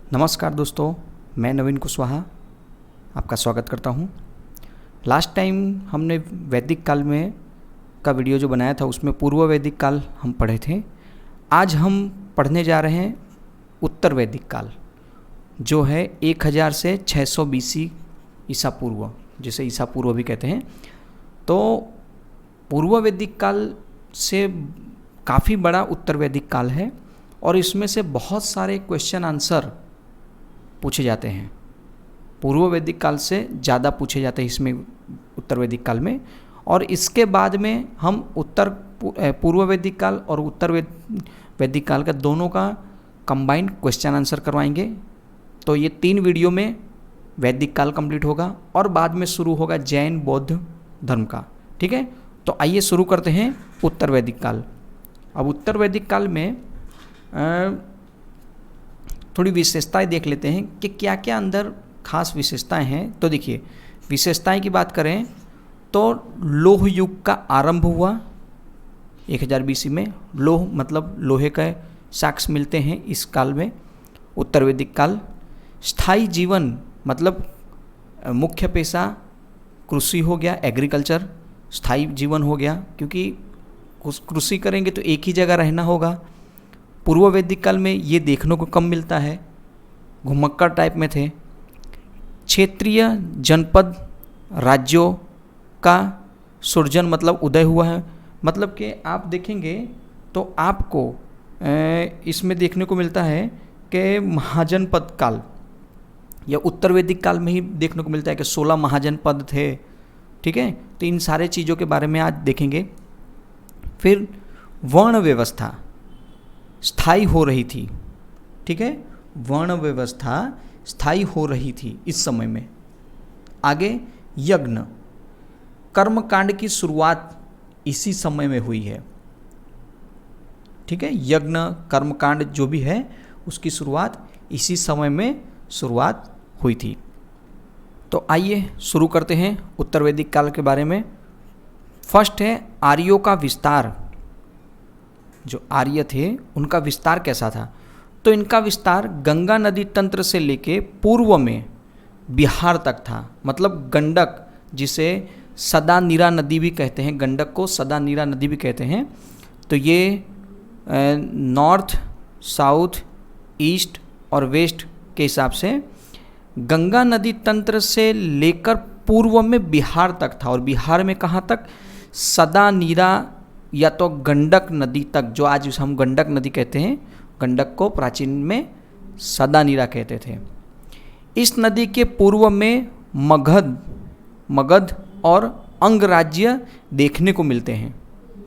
नमस्कार दोस्तों, मैं नवीन कुशवाहा आपका स्वागत करता हूं। लास्ट टाइम हमने वैदिक काल में का वीडियो जो बनाया था उसमें पूर्व वैदिक काल हम पढ़े थे। आज हम पढ़ने जा रहे हैं उत्तर वैदिक काल, जो है 1000 से 600 BC ईसा पूर्व, जिसे ईसा पूर्व भी कहते हैं। तो पूर्व वैदिक काल से काफ़ी बड़ा उत्तर वैदिक काल है और इसमें से बहुत सारे क्वेश्चन आंसर पूछे जाते हैं। पूर्व वैदिक काल से ज़्यादा पूछे जाते हैं इसमें, उत्तर वैदिक काल में। और इसके बाद में हम पूर्व वैदिक काल और उत्तर वैदिक काल का दोनों का कंबाइंड क्वेश्चन आंसर करवाएंगे। तो ये 3 वीडियो में वैदिक काल कंप्लीट होगा और बाद में शुरू होगा जैन बौद्ध धर्म का। ठीक है, तो आइए शुरू करते हैं उत्तर वैदिक काल। अब उत्तर वैदिक काल में थोड़ी विशेषताएं देख लेते हैं कि क्या क्या अंदर खास विशेषताएं हैं। तो देखिए, विशेषताएं की बात करें तो लोह युग का आरंभ हुआ 1000 BC में। लोह मतलब लोहे के साक्ष्य मिलते हैं इस काल में, उत्तर वैदिक काल। स्थायी जीवन मतलब मुख्य पेशा कृषि हो गया, एग्रीकल्चर स्थायी जीवन हो गया, क्योंकि कृषि करेंगे तो एक ही जगह रहना होगा। पूर्व वैदिक काल में ये देखने को कम मिलता है, घुमक्कड़ टाइप में थे। क्षेत्रीय जनपद राज्यों का सृजन मतलब उदय हुआ है। मतलब कि आप देखेंगे तो आपको इसमें देखने को मिलता है कि महाजनपद काल या उत्तर वैदिक काल में ही देखने को मिलता है कि 16 महाजनपद थे। ठीक है, तो इन सारे चीज़ों के बारे में आज देखेंगे। फिर वर्ण व्यवस्था स्थायी हो रही थी। ठीक है, वर्ण व्यवस्था स्थायी हो रही थी इस समय में। आगे यज्ञ कर्मकांड की शुरुआत इसी समय में हुई है। ठीक है, यज्ञ कर्मकांड जो भी है उसकी शुरुआत इसी समय में शुरुआत हुई थी। तो आइए शुरू करते हैं उत्तर वैदिक काल के बारे में। फर्स्ट है आर्यों का विस्तार। जो आर्य थे उनका विस्तार कैसा था? तो इनका विस्तार गंगा नदी तंत्र से लेके पूर्व में बिहार तक था। मतलब गंडक, जिसे सदा नीरा नदी भी कहते हैं, गंडक को सदा नीरा नदी भी कहते हैं। तो ये नॉर्थ, साउथ, ईस्ट और वेस्ट के हिसाब से गंगा नदी तंत्र से लेकर पूर्व में बिहार तक था। और बिहार में कहाँ तक? सदा नीरा या तो गंडक नदी तक, जो आज हम गंडक नदी कहते हैं। गंडक को प्राचीन में सदा नीरा कहते थे। इस नदी के पूर्व में मगध और अंग राज्य देखने को मिलते हैं।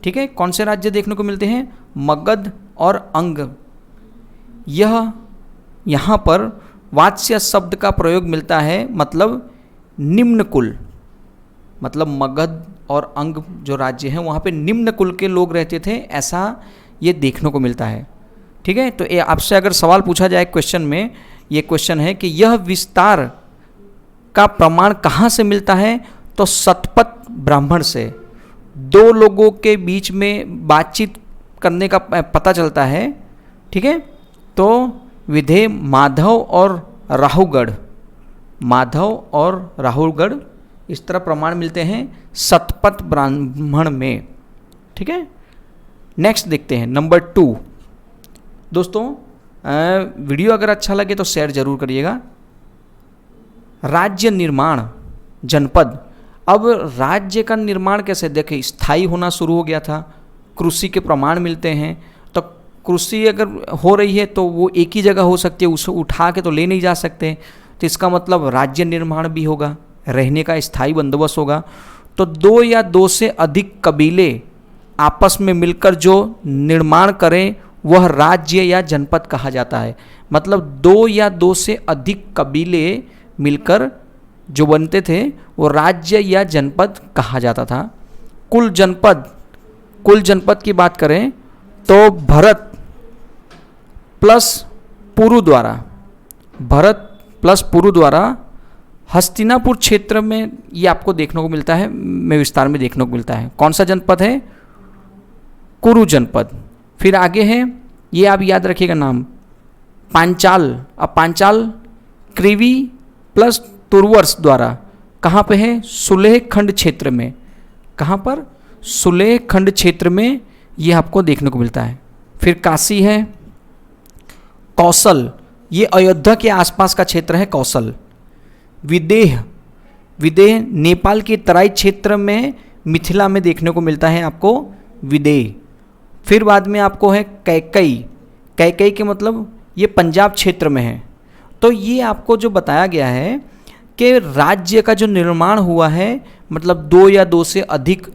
ठीक है, कौन से राज्य देखने को मिलते हैं? मगध और अंग। यहाँ पर वात्स्य शब्द का प्रयोग मिलता है, मतलब निम्न कुल। मतलब मगध और अंग जो राज्य हैं वहाँ पे निम्न कुल के लोग रहते थे, ऐसा ये देखने को मिलता है। ठीक है, तो ये आपसे अगर सवाल पूछा जाए क्वेश्चन में, ये क्वेश्चन है कि यह विस्तार का प्रमाण कहाँ से मिलता है? तो शतपथ ब्राह्मण से 2 लोगों के बीच में बातचीत करने का पता चलता है। ठीक है, तो विधेय माधव और राहुलगढ़ इस तरह प्रमाण मिलते हैं शतपथ ब्राह्मण में। ठीक है, नेक्स्ट देखते हैं नंबर 2। दोस्तों, वीडियो अगर अच्छा लगे तो शेयर जरूर करिएगा। राज्य निर्माण, जनपद। अब राज्य का निर्माण कैसे? देखें, स्थायी होना शुरू हो गया था, कृषि के प्रमाण मिलते हैं। तो कृषि अगर हो रही है तो वो एक ही जगह हो सकती है, उसे उठा के तो ले नहीं जा सकते। तो इसका मतलब राज्य निर्माण भी होगा, रहने का स्थायी बंदोबस्त होगा। तो 2 या 2 से अधिक कबीले आपस में मिलकर जो निर्माण करें वह राज्य या जनपद कहा जाता है। मतलब 2 या 2 से अधिक कबीले मिलकर जो बनते थे वो राज्य या जनपद कहा जाता था। कुल जनपद की बात करें तो भरत प्लस पुरु द्वारा हस्तिनापुर क्षेत्र में ये आपको देखने को मिलता है, में विस्तार में देखने को मिलता है। कौन सा जनपद है? कुरु जनपद। फिर आगे है, ये आप याद रखिएगा नाम, पांचाल, अब पांचाल कृवि प्लस तुर्वर्स द्वारा कहाँ पे है? सुलेह खंड क्षेत्र में। कहाँ पर? सुलेह खंड क्षेत्र में ये आपको देखने को मिलता है। फिर काशी है, कौशल, ये अयोध्या के आसपास का क्षेत्र है कौशल। विदेह, विदेह नेपाल के तराई क्षेत्र में मिथिला में देखने को मिलता है आपको विदेह। फिर बाद में आपको है कैकई, कैकई के मतलब ये पंजाब क्षेत्र में है। तो ये आपको जो बताया गया है कि राज्य का जो निर्माण हुआ है, मतलब दो या दो से अधिक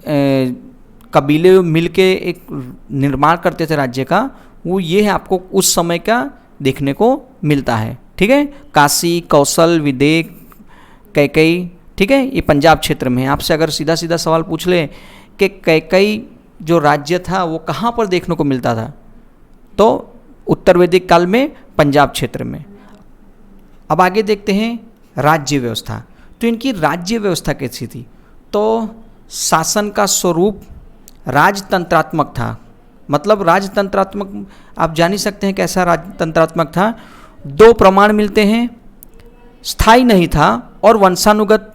कबीले मिलके एक निर्माण करते थे राज्य का, वो ये है आपको उस समय का देखने को मिलता है। ठीक है, काशी, कौशल, विदेह, कैकई, ठीक है, ये पंजाब क्षेत्र में है। आपसे अगर सीधा सीधा सवाल पूछ ले कि कैकई जो राज्य था वो कहाँ पर देखने को मिलता था, तो उत्तर वैदिक काल में पंजाब क्षेत्र में। अब आगे देखते हैं राज्य व्यवस्था। तो इनकी राज्य व्यवस्था कैसी थी? तो शासन का स्वरूप राजतंत्रात्मक था। मतलब राजतंत्रात्मक आप जान ही सकते हैं कैसा राजतंत्रात्मक था। दो प्रमाण मिलते हैं, स्थायी नहीं था और वंशानुगत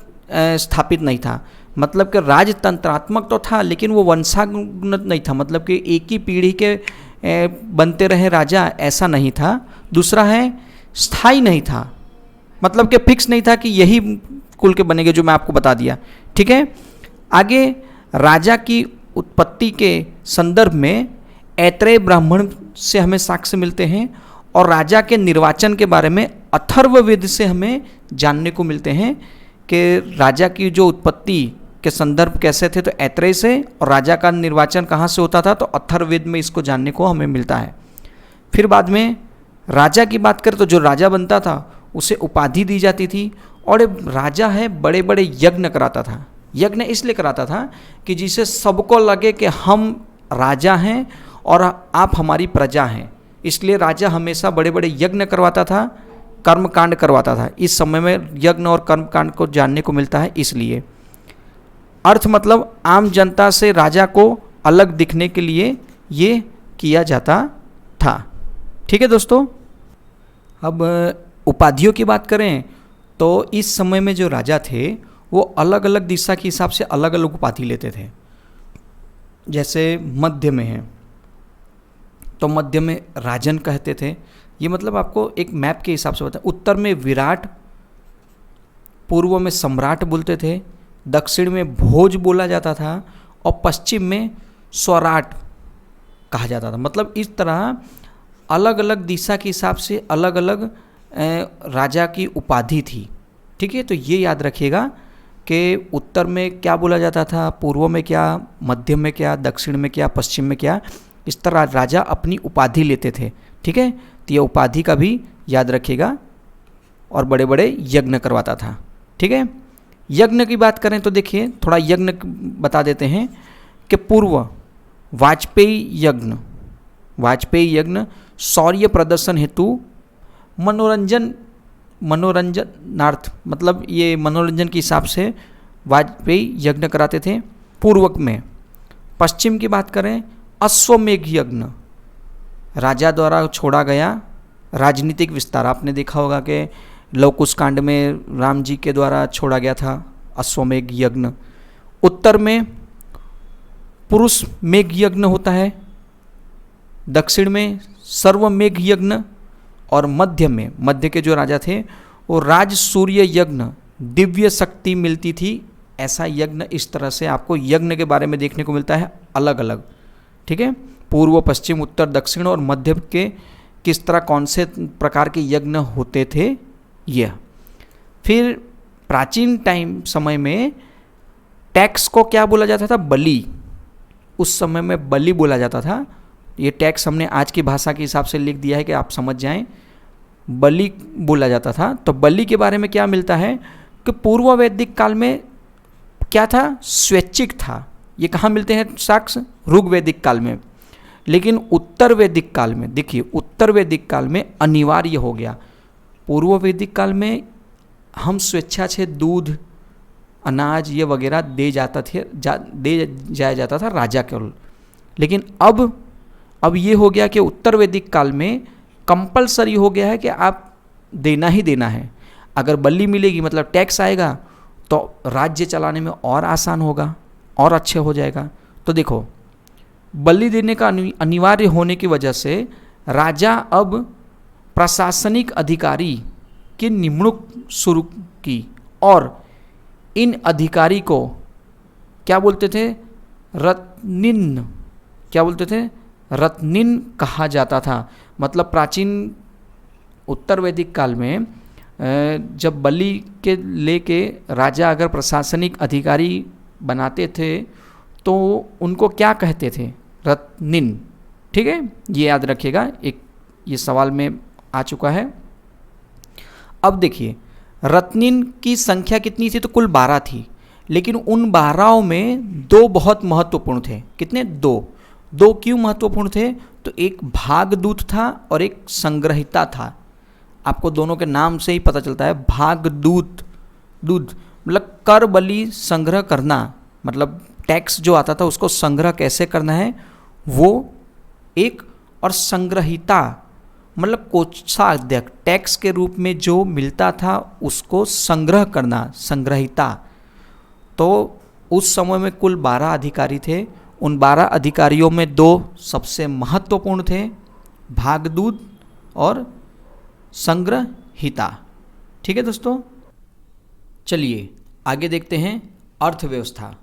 स्थापित नहीं था। मतलब कि राजतंत्रात्मक तो था लेकिन वो वंशानुगत नहीं था, मतलब कि एक ही पीढ़ी के बनते रहे राजा, ऐसा नहीं था। दूसरा है स्थायी नहीं था, मतलब कि फिक्स नहीं था कि यही कुल के बनेंगे, जो मैं आपको बता दिया। ठीक है, आगे राजा की उत्पत्ति के संदर्भ में ऐत्रेय ब्राह्मण से हमें साक्ष्य मिलते हैं और राजा के निर्वाचन के बारे में अथर्ववेद से हमें जानने को मिलते हैं कि राजा की जो उत्पत्ति के संदर्भ कैसे थे, तो ऐत्रेय से, और राजा का निर्वाचन कहाँ से होता था, तो अथर्ववेद में इसको जानने को हमें मिलता है। फिर बाद में राजा की बात करें तो जो राजा बनता था उसे उपाधि दी जाती थी, और राजा है बड़े बड़े यज्ञ कराता था। यज्ञ इसलिए कराता था कि जिसे सबको लगे कि हम राजा हैं और आप हमारी प्रजा हैं, इसलिए राजा हमेशा बड़े बड़े यज्ञ करवाता था, कर्मकांड करवाता था। इस समय में यज्ञ और कर्मकांड को जानने को मिलता है। इसलिए अर्थ मतलब आम जनता से राजा को अलग दिखने के लिए ये किया जाता था। ठीक है दोस्तों, अब उपाधियों की बात करें तो इस समय में जो राजा थे वो अलग अलग दिशा के हिसाब से अलग अलग उपाधि लेते थे। जैसे मध्य में है तो मध्य में राजन कहते थे, ये मतलब आपको एक मैप के हिसाब से बता। उत्तर में विराट, पूर्व में सम्राट बोलते थे, दक्षिण में भोज बोला जाता था और पश्चिम में स्वराट कहा जाता था। मतलब इस तरह अलग अलग दिशा के हिसाब से अलग अलग राजा की उपाधि थी। ठीक है, तो ये याद रखिएगा कि उत्तर में क्या बोला जाता था, पूर्व में क्या, मध्य में क्या, दक्षिण में क्या, पश्चिम में क्या, इस तरह राजा अपनी उपाधि लेते थे। ठीक है, तो ये उपाधि का भी याद रखिएगा, और बड़े बड़े यज्ञ करवाता था। ठीक है, यज्ञ की बात करें तो देखिए थोड़ा यज्ञ बता देते हैं कि पूर्व वाजपेयी यज्ञ, वाजपेयी यज्ञ शौर्य प्रदर्शन हेतु मनोरंजनार्थ, मतलब ये मनोरंजन के हिसाब से वाजपेयी यज्ञ कराते थे पूर्वक में। पश्चिम की बात करें अश्वमेघ यज्ञ, राजा द्वारा छोड़ा गया राजनीतिक विस्तार। आपने देखा होगा कि लव कुश कांड में राम जी के द्वारा छोड़ा गया था अश्वमेघ यज्ञ। उत्तर में पुरुष मेघ यज्ञ होता है, दक्षिण में सर्वमेघ यज्ञ, और मध्य में, मध्य के जो राजा थे वो राज सूर्य यज्ञ, दिव्य शक्ति मिलती थी, ऐसा यज्ञ। इस तरह से आपको यज्ञ के बारे में देखने को मिलता है अलग अलग। ठीक है, पूर्व, पश्चिम, उत्तर, दक्षिण और मध्य के किस तरह कौन से प्रकार के यज्ञ होते थे यह। फिर प्राचीन टाइम समय में टैक्स को क्या बोला जाता था, बलि। उस समय में बलि बोला जाता था। ये टैक्स हमने आज की भाषा के हिसाब से लिख दिया है कि आप समझ जाएं, बलि बोला जाता था। तो बलि के बारे में क्या मिलता है कि पूर्व वैदिक काल में क्या था, स्वैच्छिक था। ये कहाँ मिलते हैं साक्ष्य, ऋग वैदिक काल में। लेकिन उत्तर वैदिक काल में देखिए, उत्तर वैदिक काल में अनिवार्य हो गया। पूर्व वैदिक काल में हम स्वेच्छा से दूध, अनाज ये वगैरह दे जाया जाता था राजा केवल। लेकिन अब ये हो गया कि उत्तर वैदिक काल में कंपलसरी हो गया है कि आप देना ही देना है। अगर बल्ली मिलेगी मतलब टैक्स आएगा तो राज्य चलाने में और आसान होगा और अच्छे हो जाएगा। तो देखो, बल्ली देने का अनिवार्य होने की वजह से राजा अब प्रशासनिक अधिकारी की निमणूक शुरू की और इन अधिकारी को क्या बोलते थे? रत्निन। क्या बोलते थे? रत्निन कहा जाता था। मतलब प्राचीन उत्तर वैदिक काल में जब बलि के लेके राजा अगर प्रशासनिक अधिकारी बनाते थे तो उनको क्या कहते थे? रत्निन। ठीक है, ये याद रखिएगा, एक ये सवाल में आ चुका है। अब देखिए, रत्निन की संख्या कितनी थी? तो कुल 12 थी, लेकिन उन 12 में 2 बहुत महत्वपूर्ण थे। कितने? 2 क्यों महत्वपूर्ण थे? तो एक भागदूत था और एक संग्रहिता था। आपको दोनों के नाम से ही पता चलता है। भागदूत, दूत मतलब कर बलि संग्रह करना, मतलब टैक्स जो आता था उसको संग्रह कैसे करना है वो एक, और संग्रहिता मतलब कोषाध्यक्ष, टैक्स के रूप में जो मिलता था उसको संग्रह करना, संग्रहिता। तो उस समय में कुल 12 अधिकारी थे। उन 12 अधिकारियों में 2 सबसे महत्वपूर्ण थे, भागदूत और संग्रहिता। ठीक है दोस्तों, चलिए आगे देखते हैं अर्थव्यवस्था।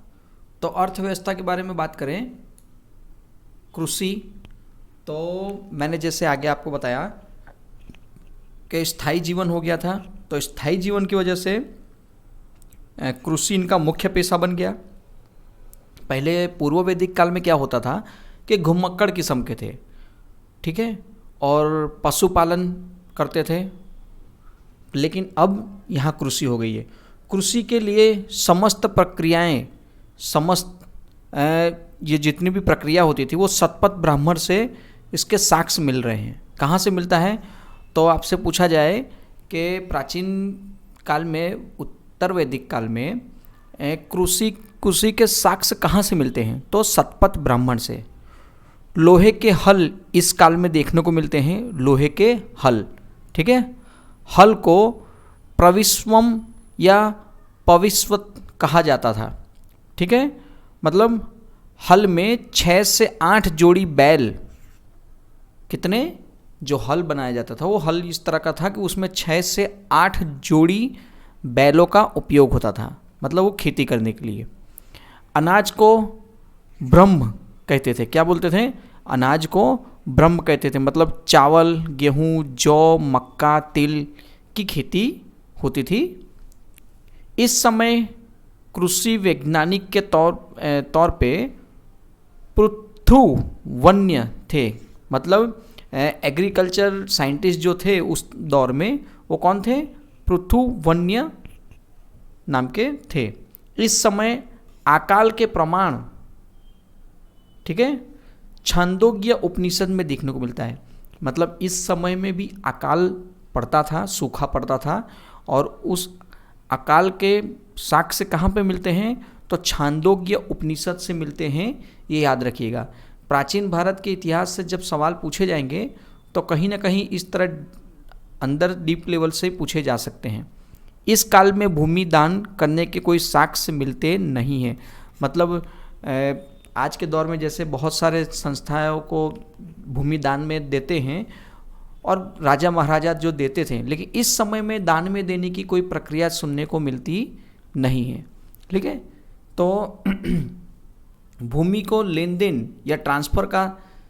तो अर्थव्यवस्था के बारे में बात करें, कृषि, तो मैंने जैसे आगे आपको बताया कि स्थायी जीवन हो गया था। तो स्थायी जीवन की वजह से कृषि इनका मुख्य पेशा बन गया। पहले पूर्व वैदिक काल में क्या होता था कि घुमक्कड़ किस्म के थे, ठीक है, और पशुपालन करते थे, लेकिन अब यहाँ कृषि हो गई है। कृषि के लिए समस्त प्रक्रियाएं, ये जितनी भी प्रक्रिया होती थी वो शतपथ ब्राह्मण से इसके साक्ष्य मिल रहे हैं। कहाँ से मिलता है? तो आपसे पूछा जाए कि प्राचीन काल में, उत्तर वैदिक काल में कृषि के साक्ष्य कहाँ से मिलते हैं? तो शतपथ ब्राह्मण से। लोहे के हल इस काल में देखने को मिलते हैं, लोहे के हल, ठीक है। हल को प्रविश्वम या पविश्वत कहा जाता था, ठीक है। मतलब हल में 6 से 8 जोड़ी बैल, कितने, जो हल बनाया जाता था वो हल इस तरह का था कि उसमें 6 से 8 जोड़ी बैलों का उपयोग होता था, मतलब वो खेती करने के लिए। अनाज को ब्रह्म कहते थे। क्या बोलते थे? अनाज को ब्रह्म कहते थे। मतलब चावल, गेहूँ, जौ, मक्का, तिल की खेती होती थी। इस समय कृषि वैज्ञानिक के तौर पे पृथु वन्य थे। मतलब एग्रीकल्चर साइंटिस्ट जो थे उस दौर में वो कौन थे? पृथु वन्य नाम के थे। इस समय अकाल के प्रमाण, ठीक है, छांदोग्य उपनिषद में देखने को मिलता है। मतलब इस समय में भी अकाल पड़ता था, सूखा पड़ता था, और उस अकाल के साक्ष्य कहाँ पे मिलते हैं? तो छांदोग्य उपनिषद से मिलते हैं। ये याद रखिएगा। प्राचीन भारत के इतिहास से जब सवाल पूछे जाएंगे तो कहीं ना कहीं इस तरह अंदर डीप लेवल से पूछे जा सकते हैं। इस काल में भूमि दान करने के कोई साक्ष्य मिलते नहीं हैं। मतलब आज के दौर में जैसे बहुत सारे संस्थाओं को भूमि दान में देते हैं और राजा महाराजा जो देते थे, लेकिन इस समय में दान में देने की कोई प्रक्रिया सुनने को मिलती नहीं है, ठीक है। तो भूमि को लेन देन या ट्रांसफ़र का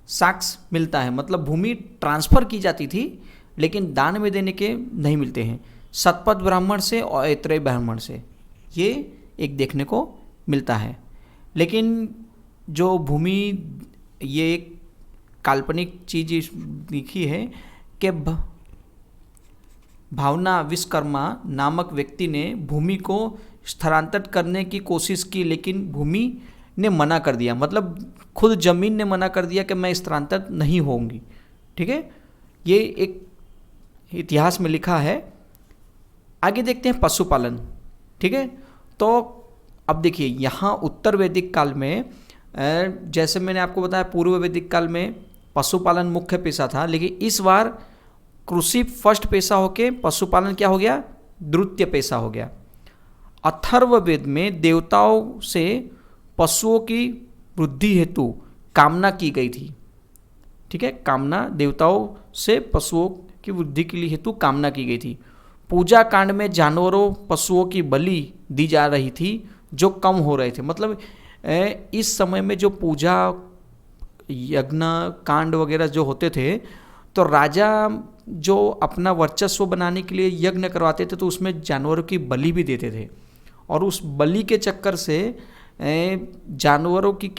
साक्ष्य मिलता है। मतलब भूमि ट्रांसफ़र की जाती थी लेकिन दान में देने के नहीं मिलते हैं। शतपथ ब्राह्मण से और ऐत्रेय ब्राह्मण से ये एक देखने को मिलता है। लेकिन जो भूमि, ये एक काल्पनिक चीज़ लिखी है कि भावना विश्वकर्मा नामक व्यक्ति ने भूमि को स्थानांतरित करने की कोशिश की, लेकिन भूमि ने मना कर दिया। मतलब खुद जमीन ने मना कर दिया कि मैं स्थानांतरित नहीं होंगी, ठीक है। ये एक इतिहास में लिखा है। आगे देखते हैं पशुपालन, ठीक है। तो अब देखिए, यहाँ उत्तर वैदिक काल में जैसे मैंने आपको बताया पूर्व वैदिक काल में पशुपालन मुख्य पेशा था, लेकिन इस बार कृषि फर्स्ट पेशा होके पशुपालन क्या हो गया, द्वितीय पेशा हो गया। अथर्ववेद में देवताओं से पशुओं की वृद्धि हेतु कामना की गई थी। ठीक है, कामना, देवताओं से पशुओं की वृद्धि के लिए हेतु कामना की गई थी। पूजा कांड में जानवरों पशुओं की बलि दी जा रही थी जो कम हो रहे थे। मतलब इस समय में जो पूजा यज्ञ कांड वगैरह जो होते थे, तो राजा जो अपना वर्चस्व बनाने के लिए यज्ञ करवाते थे तो उसमें जानवरों की बलि भी देते थे, और उस बलि के चक्कर से जानवरों की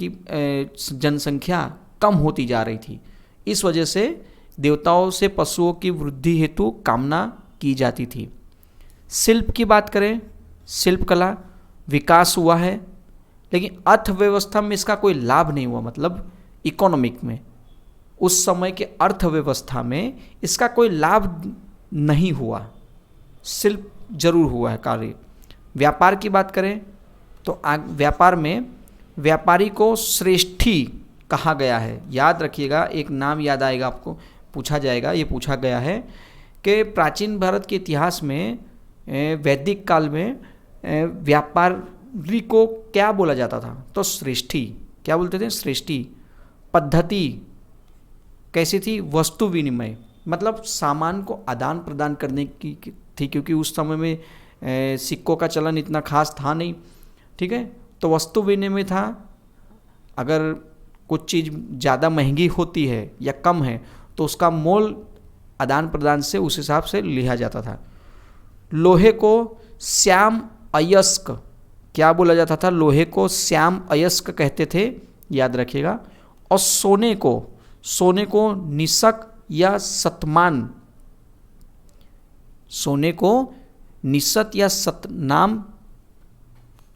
जनसंख्या कम होती जा रही थी। इस वजह से देवताओं से पशुओं की वृद्धि हेतु कामना की जाती थी। शिल्प की बात करें, शिल्पकला विकास हुआ है, लेकिन अर्थव्यवस्था में इसका कोई लाभ नहीं हुआ। मतलब इकोनॉमिक में, उस समय के अर्थव्यवस्था में इसका कोई लाभ नहीं हुआ। शिल्प जरूर हुआ है कार्य। व्यापार की बात करें तो व्यापार में व्यापारी को श्रेष्ठी कहा गया है। याद रखिएगा, एक नाम याद आएगा आपको, पूछा जाएगा, ये पूछा गया है कि प्राचीन भारत के इतिहास में वैदिक काल में व्यापारी को क्या बोला जाता था, तो श्रेष्ठी। क्या बोलते थे? श्रेष्ठी। पद्धति कैसी थी? वस्तु विनिमय, मतलब सामान को आदान प्रदान करने की थी, क्योंकि उस समय में सिक्कों का चलन इतना खास था नहीं। ठीक है, तो वस्तु विनिमय था। अगर कुछ चीज़ ज़्यादा महंगी होती है या कम है तो उसका मोल आदान प्रदान से उस हिसाब से लिया जाता था। लोहे को श्याम अयस्क क्या बोला जाता था? लोहे को श्याम अयस्क कहते थे, याद रखिएगा। और सोने को निशक या सतमान, सोने को निशत या सतनाम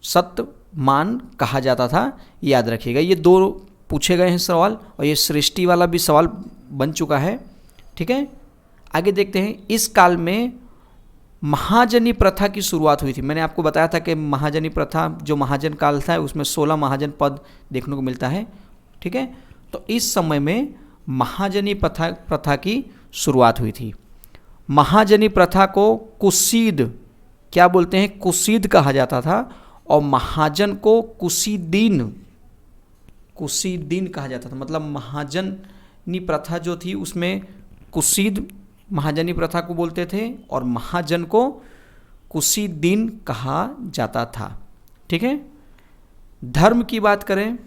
सतमान कहा जाता था, याद रखिएगा। ये दो पूछे गए हैं सवाल, और ये सृष्टि वाला भी सवाल बन चुका है। ठीक है, आगे देखते हैं। इस काल में महाजनी प्रथा की शुरुआत हुई थी। मैंने आपको बताया था कि महाजनी प्रथा, जो महाजन काल था, उसमें 16 महाजन पद देखने को मिलता है। ठीक है, तो इस समय में महाजनी प्रथा की शुरुआत हुई थी। महाजनी प्रथा को कुसीद क्या बोलते हैं? कुसीद कहा जाता था, और महाजन को कुसीदीन कहा जाता था। मतलब महाजनी प्रथा जो थी उसमें कुसीद महाजनी प्रथा को बोलते थे, और महाजन को कुसीदीन कहा जाता था। ठीक है, धर्म की बात करें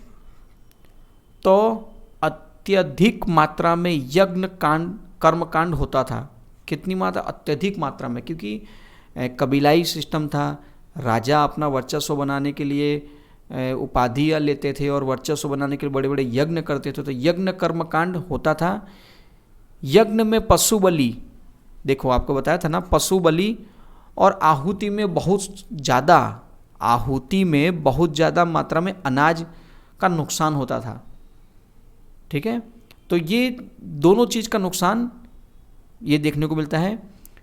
तो अत्यधिक मात्रा में यज्ञ कांड कर्मकांड होता था। कितनी मात्रा? अत्यधिक मात्रा में, क्योंकि कबीलाई सिस्टम था। राजा अपना वर्चस्व बनाने के लिए उपाधियाँ लेते थे और वर्चस्व बनाने के लिए बड़े बड़े यज्ञ करते थे, तो यज्ञ कर्मकांड होता था। यज्ञ में पशु बलि, देखो आपको बताया था ना, पशु बलि और आहुति में बहुत ज़्यादा मात्रा में अनाज का नुकसान होता था। ठीक है, तो ये दोनों चीज़ का नुकसान ये देखने को मिलता है।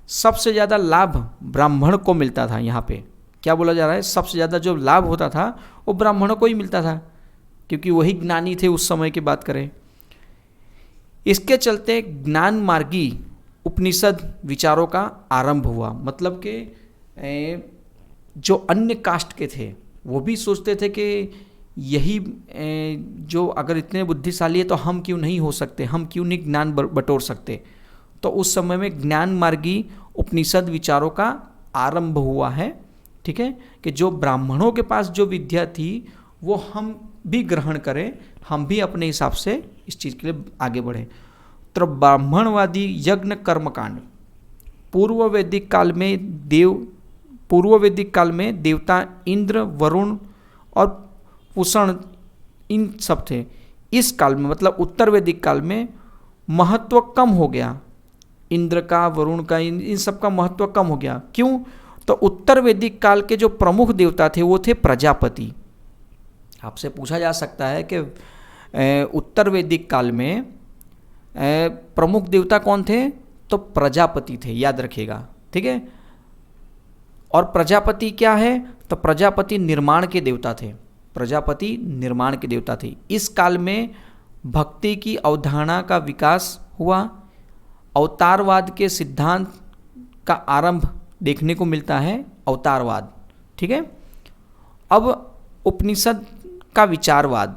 सबसे ज़्यादा लाभ ब्राह्मण को मिलता था। यहाँ पे क्या बोला जा रहा है? सबसे ज़्यादा जो लाभ होता था वो ब्राह्मणों को ही मिलता था, क्योंकि वही ज्ञानी थे उस समय की बात करें। इसके चलते ज्ञान मार्गी उपनिषद विचारों का आरंभ हुआ। मतलब कि जो अन्य कास्ट के थे वो भी सोचते थे कि यही जो अगर इतने बुद्धिशाली है तो हम क्यों नहीं हो सकते, हम क्यों नहीं ज्ञान बटोर सकते। तो उस समय में ज्ञान मार्गी उपनिषद विचारों का आरंभ हुआ है। ठीक है, कि जो ब्राह्मणों के पास जो विद्या थी वो हम भी ग्रहण करें, हम भी अपने हिसाब से इस चीज़ के लिए आगे बढ़ें। तो ब्राह्मणवादी यज्ञ कर्मकांड पूर्व वैदिक काल में देवता इंद्र, वरुण और पुषण इन सब थे। इस काल में मतलब उत्तर वैदिक काल में महत्व कम हो गया। इंद्र का, वरुण का, इन सब का महत्व कम हो गया। क्यों? तो उत्तर वैदिक काल के जो प्रमुख देवता थे वो थे प्रजापति। आपसे पूछा जा सकता है कि उत्तर वैदिक काल में प्रमुख देवता कौन थे? तो प्रजापति थे, याद रखिएगा। ठीक है, और प्रजापति क्या है? तो प्रजापति निर्माण के देवता थे। प्रजापति निर्माण के देवता थे। इस काल में भक्ति की अवधारणा का विकास हुआ। अवतारवाद के सिद्धांत का आरंभ देखने को मिलता है, अवतारवाद। ठीक है, अब उपनिषद का विचारवाद,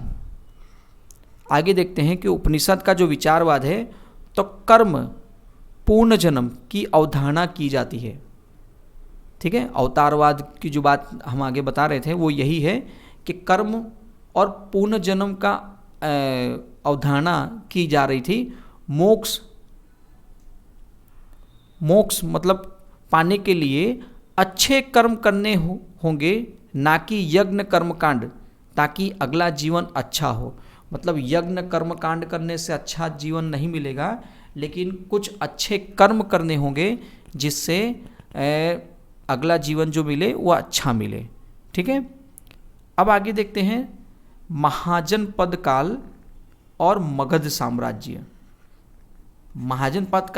आगे देखते हैं कि उपनिषद का जो विचारवाद है तो कर्म पूर्ण जन्म की अवधारणा की जाती है। ठीक है, अवतारवाद की जो बात हम आगे बता रहे थे वो यही है कि कर्म और पूर्ण जन्म का अवधारणा की जा रही थी। मोक्ष मतलब पाने के लिए अच्छे कर्म करने होंगे, ना कि यज्ञ कर्मकांड, ताकि अगला जीवन अच्छा हो। मतलब यज्ञ कर्मकांड करने से अच्छा जीवन नहीं मिलेगा, लेकिन कुछ अच्छे कर्म करने होंगे जिससे अगला जीवन जो मिले वो अच्छा मिले। ठीक है, अब आगे देखते हैं महाजनपद काल और मगध साम्राज्य। महाजनपद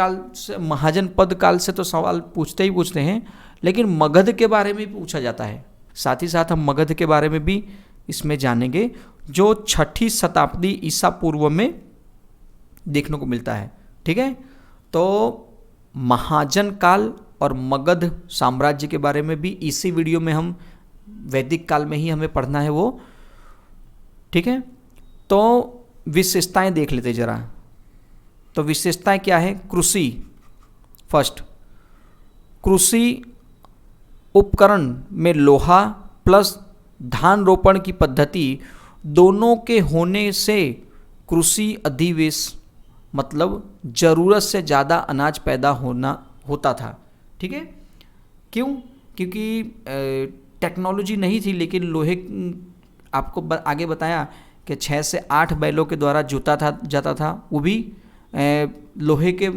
काल से तो सवाल पूछते ही पूछते हैं, लेकिन मगध के बारे में पूछा जाता है। साथ ही साथ हम मगध के बारे में भी इसमें जानेंगे, जो 6ठी शताब्दी ईसा पूर्व में देखने को मिलता है। ठीक है, तो महाजन काल और मगध साम्राज्य के बारे में भी इसी वीडियो में हम वैदिक काल में ही हमें पढ़ना है वो। ठीक है, तो विशेषताएं देख लेते जरा। तो विशेषताएं क्या है? कृषि फर्स्ट, कृषि उपकरण में लोहा प्लस धान रोपण की पद्धति दोनों के होने से कृषि अधिवेश मतलब ज़रूरत से ज़्यादा अनाज पैदा होता था। ठीक है, क्यों? क्योंकि टेक्नोलॉजी नहीं थी, लेकिन लोहे, आपको आगे बताया कि 6 से 8 बैलों के द्वारा जोता जाता था, वो भी लोहे के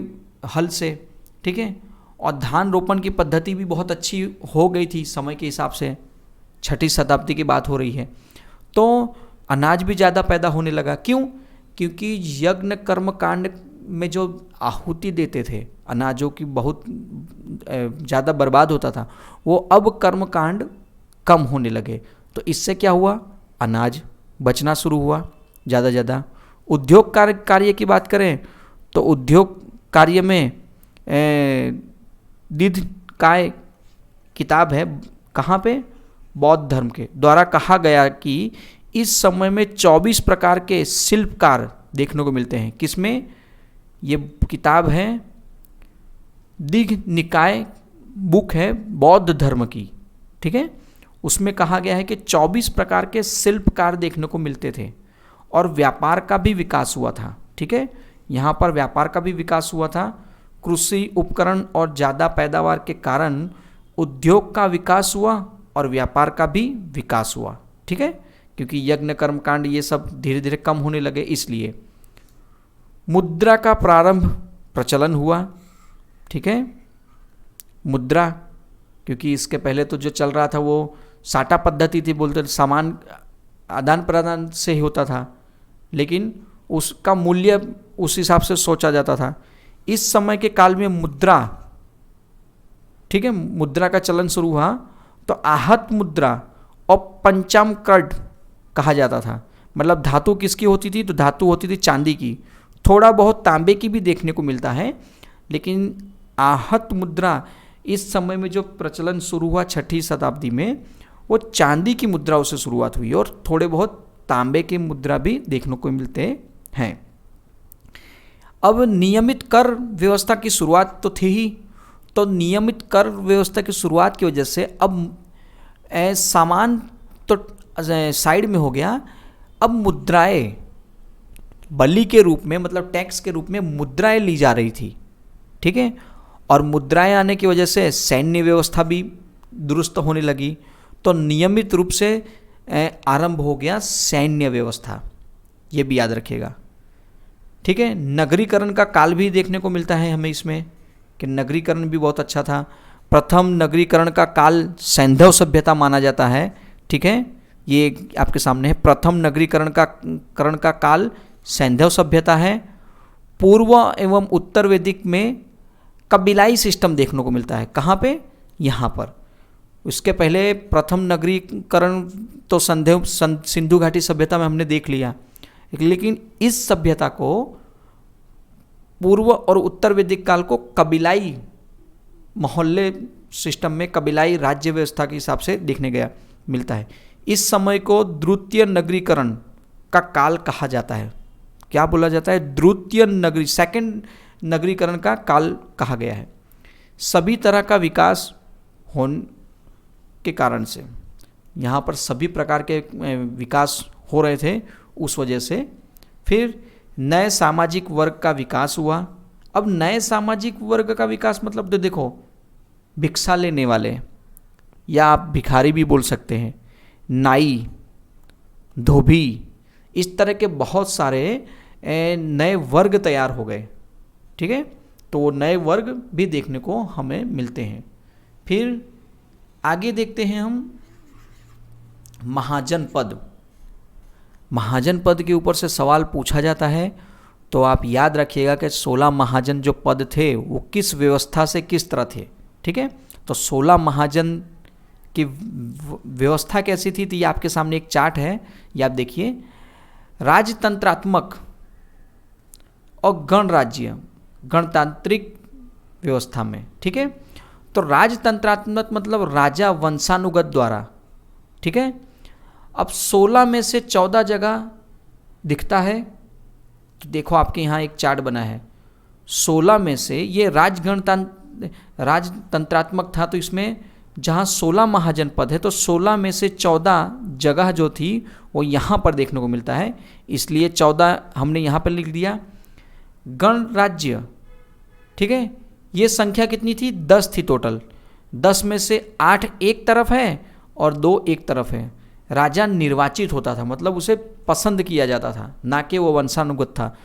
हल से। ठीक है, और धान रोपण की पद्धति भी बहुत अच्छी हो गई थी समय के हिसाब से, 6ठी शताब्दी की बात हो रही है। तो अनाज भी ज़्यादा पैदा होने लगा। क्यों? क्योंकि यज्ञ कर्म कांड में जो आहुति देते थे, अनाजों की बहुत ज़्यादा बर्बाद होता था, वो अब कर्म कांड कम होने लगे। तो इससे क्या हुआ? अनाज बचना शुरू हुआ ज़्यादा। उद्योग कार्य की बात करें तो उद्योग कार्य में दीर्घकाय किताब है, कहाँ पे? बौद्ध धर्म के द्वारा कहा गया कि इस समय में 24 प्रकार के शिल्पकार देखने को मिलते हैं। किसमें? ये किताब है दीघ निकाय बुक है बौद्ध धर्म की। ठीक है, उसमें कहा गया है कि 24 प्रकार के शिल्पकार देखने को मिलते थे और व्यापार का भी विकास हुआ था। ठीक है, यहाँ पर व्यापार का भी विकास हुआ था। कृषि उपकरण और ज़्यादा पैदावार के कारण उद्योग का विकास हुआ और व्यापार का भी विकास हुआ। ठीक है, क्योंकि यज्ञ कर्मकांड ये सब धीरे धीरे कम होने लगे, इसलिए मुद्रा का प्रचलन हुआ। ठीक है, मुद्रा, क्योंकि इसके पहले तो जो चल रहा था वो साटा पद्धति थी, बोलते सामान आदान प्रदान से ही होता था, लेकिन उसका मूल्य उस हिसाब से सोचा जाता था। इस समय के काल में मुद्रा, ठीक है, मुद्रा का चलन शुरू हुआ, तो आहत मुद्रा और पंचामकर्ड कहा जाता था। मतलब धातु किसकी होती थी? तो धातु होती थी चांदी की, थोड़ा बहुत तांबे की भी देखने को मिलता है, लेकिन आहत मुद्रा इस समय में जो प्रचलन शुरू हुआ 6ठी शताब्दी में, वो चांदी की मुद्राओं से शुरुआत हुई और थोड़े बहुत तांबे के मुद्रा भी देखने को मिलते हैं। अब नियमित कर व्यवस्था की शुरुआत तो थी ही, तो नियमित कर व्यवस्था की शुरुआत की वजह से अब सामान तो साइड में हो गया, अब मुद्राएं बलि के रूप में, मतलब टैक्स के रूप में मुद्राएं ली जा रही थी। ठीक है, और मुद्राएं आने की वजह से सैन्य व्यवस्था भी दुरुस्त होने लगी, तो नियमित रूप से आरंभ हो गया सैन्य व्यवस्था, ये भी याद रखिएगा। ठीक है, नगरीकरण का काल भी देखने को मिलता है हमें इसमें, कि नगरीकरण भी बहुत अच्छा था। प्रथम नगरीकरण का काल सैंधव सभ्यता माना जाता है। ठीक है, ये आपके सामने है, प्रथम नगरीकरण का काल सैंधव सभ्यता है। पूर्व एवं उत्तर वैदिक में कबीलाई सिस्टम देखने को मिलता है। कहाँ पे? यहाँ पर। उसके पहले प्रथम नगरीकरण तो सिंधु घाटी सभ्यता में हमने देख लिया, लेकिन इस सभ्यता को पूर्व और उत्तर वैदिक काल को कबीलाई मोहल्ले सिस्टम में, कबीलाई राज्य व्यवस्था के हिसाब से देखने गया मिलता है। इस समय को द्वितीय नगरीकरण का काल कहा जाता है। क्या बोला जाता है? द्वितीय सेकंड नगरीकरण का काल कहा गया है। सभी तरह का विकास होने के कारण से, यहाँ पर सभी प्रकार के विकास हो रहे थे, उस वजह से फिर नए सामाजिक वर्ग का विकास हुआ। अब नए सामाजिक वर्ग का विकास मतलब तो देखो, भिक्षा लेने वाले, या आप भिखारी भी बोल सकते हैं, नाई, धोबी, इस तरह के बहुत सारे नए वर्ग तैयार हो गए। ठीक है, तो वो नए वर्ग भी देखने को हमें मिलते हैं। फिर आगे देखते हैं हम महाजन पद। महाजन पद के ऊपर से सवाल पूछा जाता है, तो आप याद रखिएगा कि 16 महाजन जो पद थे वो किस व्यवस्था से किस तरह थे। ठीक है, तो 16 महाजन की व्यवस्था कैसी थी, तो ये आपके सामने एक चार्ट है, ये आप देखिए। राजतंत्रात्मक और गणराज्य, गणतांत्रिक व्यवस्था में। ठीक है, तो राजतंत्रात्मक मतलब राजा वंशानुगत द्वारा। ठीक है, अब 16 में से 14 जगह दिखता है, तो देखो आपके यहाँ एक चार्ट बना है। 16 में से ये राजतंत्रात्मक था, तो इसमें जहाँ 16 महाजन पद है, तो 16 में से 14 जगह जो थी वो यहाँ पर देखने को मिलता है, इसलिए 14 हमने यहाँ पर लिख दिया। गणराज्य, ठीक है, ये संख्या कितनी थी? 10 थी टोटल। 10 में से 8 एक तरफ है और 2 एक तरफ है। राजा निर्वाचित होता था, मतलब उसे पसंद किया जाता था, ना कि वो वंशानुगत था।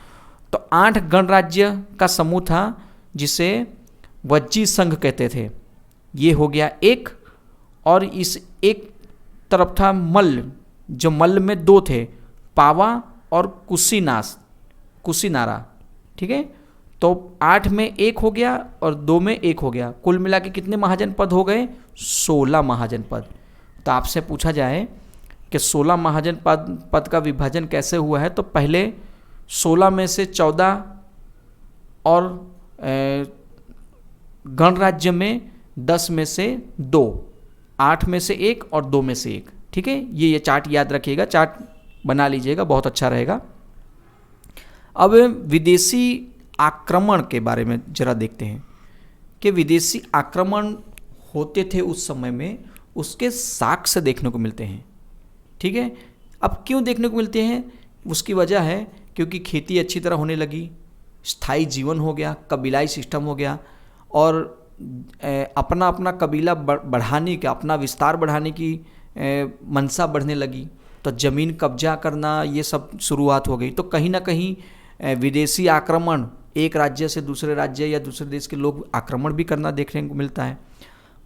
तो 8 गणराज्य का समूह था, जिसे वज्जी संघ कहते थे। ये हो गया एक, और इस एक तरफ था मल्ल, जो मल्ल में 2 थे, पावा और कुशीनारा। ठीक है, तो 8 में 1 हो गया और 2 में 1 हो गया। कुल मिला के कितने महाजन पद हो गए? 16 महाजन पद। तो आपसे पूछा जाए कि 16 महाजन पद का विभाजन कैसे हुआ है, तो पहले 16 में से 14 और गणराज्य में 10 में से 2, 8 में से 1 और 2 में से 1। ठीक है, ये चार्ट याद रखिएगा, चार्ट बना लीजिएगा, बहुत अच्छा रहेगा। अब विदेशी आक्रमण के बारे में जरा देखते हैं कि विदेशी आक्रमण होते थे उस समय में, उसके साक्ष्य देखने को मिलते हैं। ठीक है, अब क्यों देखने को मिलते हैं? उसकी वजह है क्योंकि खेती अच्छी तरह होने लगी, स्थायी जीवन हो गया, कबीलाई सिस्टम हो गया, और अपना अपना कबीला बढ़ाने का, अपना विस्तार बढ़ाने की मंशा बढ़ने लगी, तो ज़मीन कब्जा करना ये सब शुरुआत हो गई। तो कहीं ना कहीं विदेशी आक्रमण, एक राज्य से दूसरे राज्य या दूसरे देश के लोग आक्रमण भी करना देखने को मिलता है।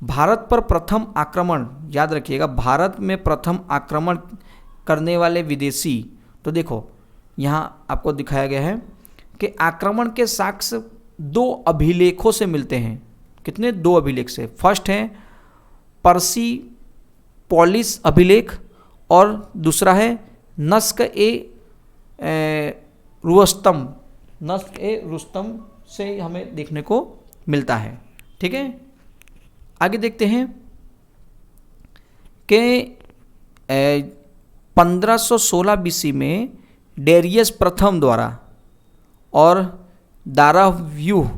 भारत पर प्रथम आक्रमण, याद रखिएगा, भारत में प्रथम आक्रमण करने वाले विदेशी, तो देखो यहाँ आपको दिखाया गया है कि आक्रमण के साक्ष्य 2 अभिलेखों से मिलते हैं। कितने? 2 अभिलेख से। फर्स्ट है पर्सी पॉलिस अभिलेख, और दूसरा है नस्क ए रुस्तम से हमें देखने को मिलता है। ठीक है, आगे देखते हैं कि 1516 बीसी में डेरियस प्रथम द्वारा और दाराव्यूह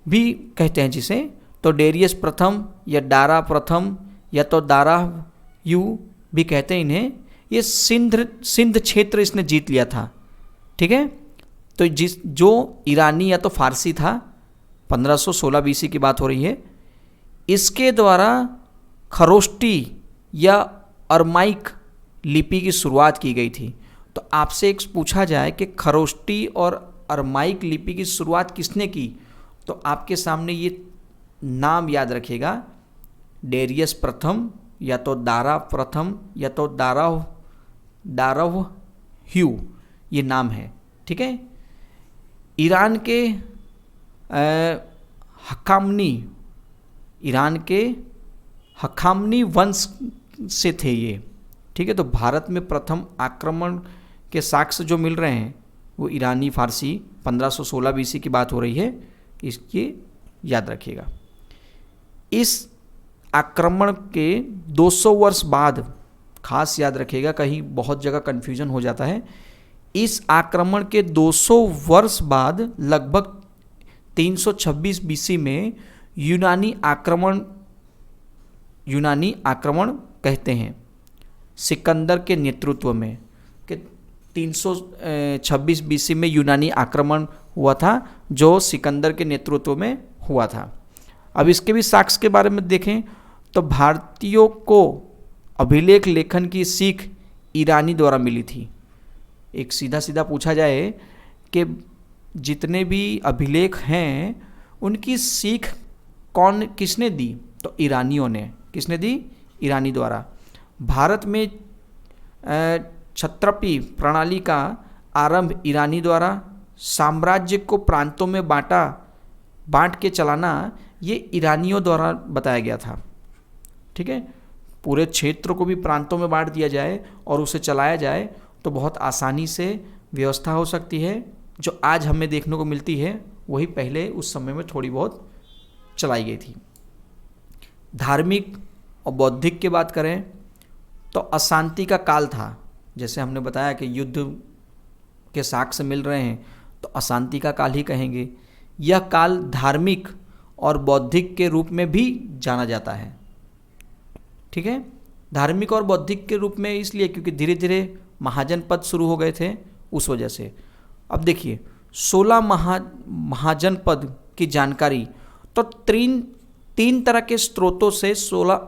भी कहते हैं जिसे, तो डेरियस प्रथम या दारा प्रथम या तो दाराव्यूह भी कहते हैं इन्हें। ये सिंध क्षेत्र इसने जीत लिया था। ठीक है, तो जो ईरानी या तो फारसी था, 1516 बीसी की बात हो रही है, इसके द्वारा खरोष्टी या अरमाइक लिपि की शुरुआत की गई थी। तो आपसे एक पूछा जाए कि खरोष्टी और अरमाइक लिपि की शुरुआत किसने की, तो आपके सामने ये नाम याद रखिएगा, डेरियस प्रथम या तो दारा प्रथम या तो दाराव्यूह, ये नाम है। ठीक है, ईरान के हखामनी वंश से थे ये। ठीक है, तो भारत में प्रथम आक्रमण के साक्ष्य जो मिल रहे हैं वो ईरानी फारसी 1516 बीसी की बात हो रही है, इसकी याद रखिएगा। इस आक्रमण के 200 वर्ष बाद, खास याद रखिएगा, कहीं बहुत जगह कन्फ्यूजन हो जाता है, इस आक्रमण के 200 वर्ष बाद लगभग 326 बीसी में यूनानी आक्रमण कहते हैं सिकंदर के नेतृत्व में, कि 326 बीसी में यूनानी आक्रमण हुआ था जो सिकंदर के नेतृत्व में हुआ था। अब इसके भी साक्ष्य के बारे में देखें तो भारतीयों को अभिलेख लेखन की सीख ईरानी द्वारा मिली थी। एक सीधा सीधा पूछा जाए कि जितने भी अभिलेख हैं उनकी सीख किसने दी, तो ईरानियों ने। किसने दी? ईरानी द्वारा। भारत में क्षत्रपी प्रणाली का आरंभ ईरानी द्वारा, साम्राज्य को प्रांतों में बांट के चलाना ये ईरानियों द्वारा बताया गया था। ठीक है, पूरे क्षेत्र को भी प्रांतों में बांट दिया जाए और उसे चलाया जाए तो बहुत आसानी से व्यवस्था हो सकती है। जो आज हमें देखने को मिलती है वही पहले उस समय में थोड़ी बहुत चलाई गई थी। धार्मिक और बौद्धिक की बात करें तो अशांति का काल था। जैसे हमने बताया कि युद्ध के साक्ष्य मिल रहे हैं तो अशांति का काल ही कहेंगे। यह काल धार्मिक और बौद्धिक के रूप में भी जाना जाता है। ठीक है, धार्मिक और बौद्धिक के रूप में इसलिए क्योंकि धीरे धीरे महाजनपद शुरू हो गए थे, उस वजह से। अब देखिए 16 महाजनपद की जानकारी तो तीन तरह के स्रोतों से 16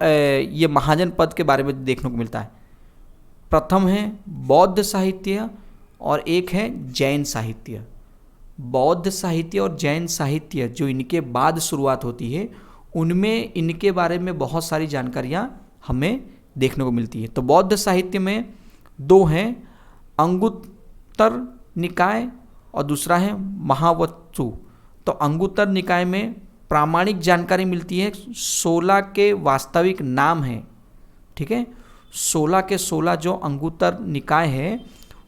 ये महाजनपद के बारे में देखने को मिलता है। प्रथम है बौद्ध साहित्य और एक है जैन साहित्य। बौद्ध साहित्य और जैन साहित्य जो इनके बाद शुरुआत होती है, उनमें इनके बारे में बहुत सारी जानकारियाँ हमें देखने को मिलती है। तो बौद्ध साहित्य में दो हैं, अंगुत्तर निकाय और दूसरा है महावत्सु। तो अंगुत्तर निकाय में प्रामाणिक जानकारी मिलती है, 16 के वास्तविक नाम हैं। ठीक है, 16 के 16 जो अंगुत्तर निकाय है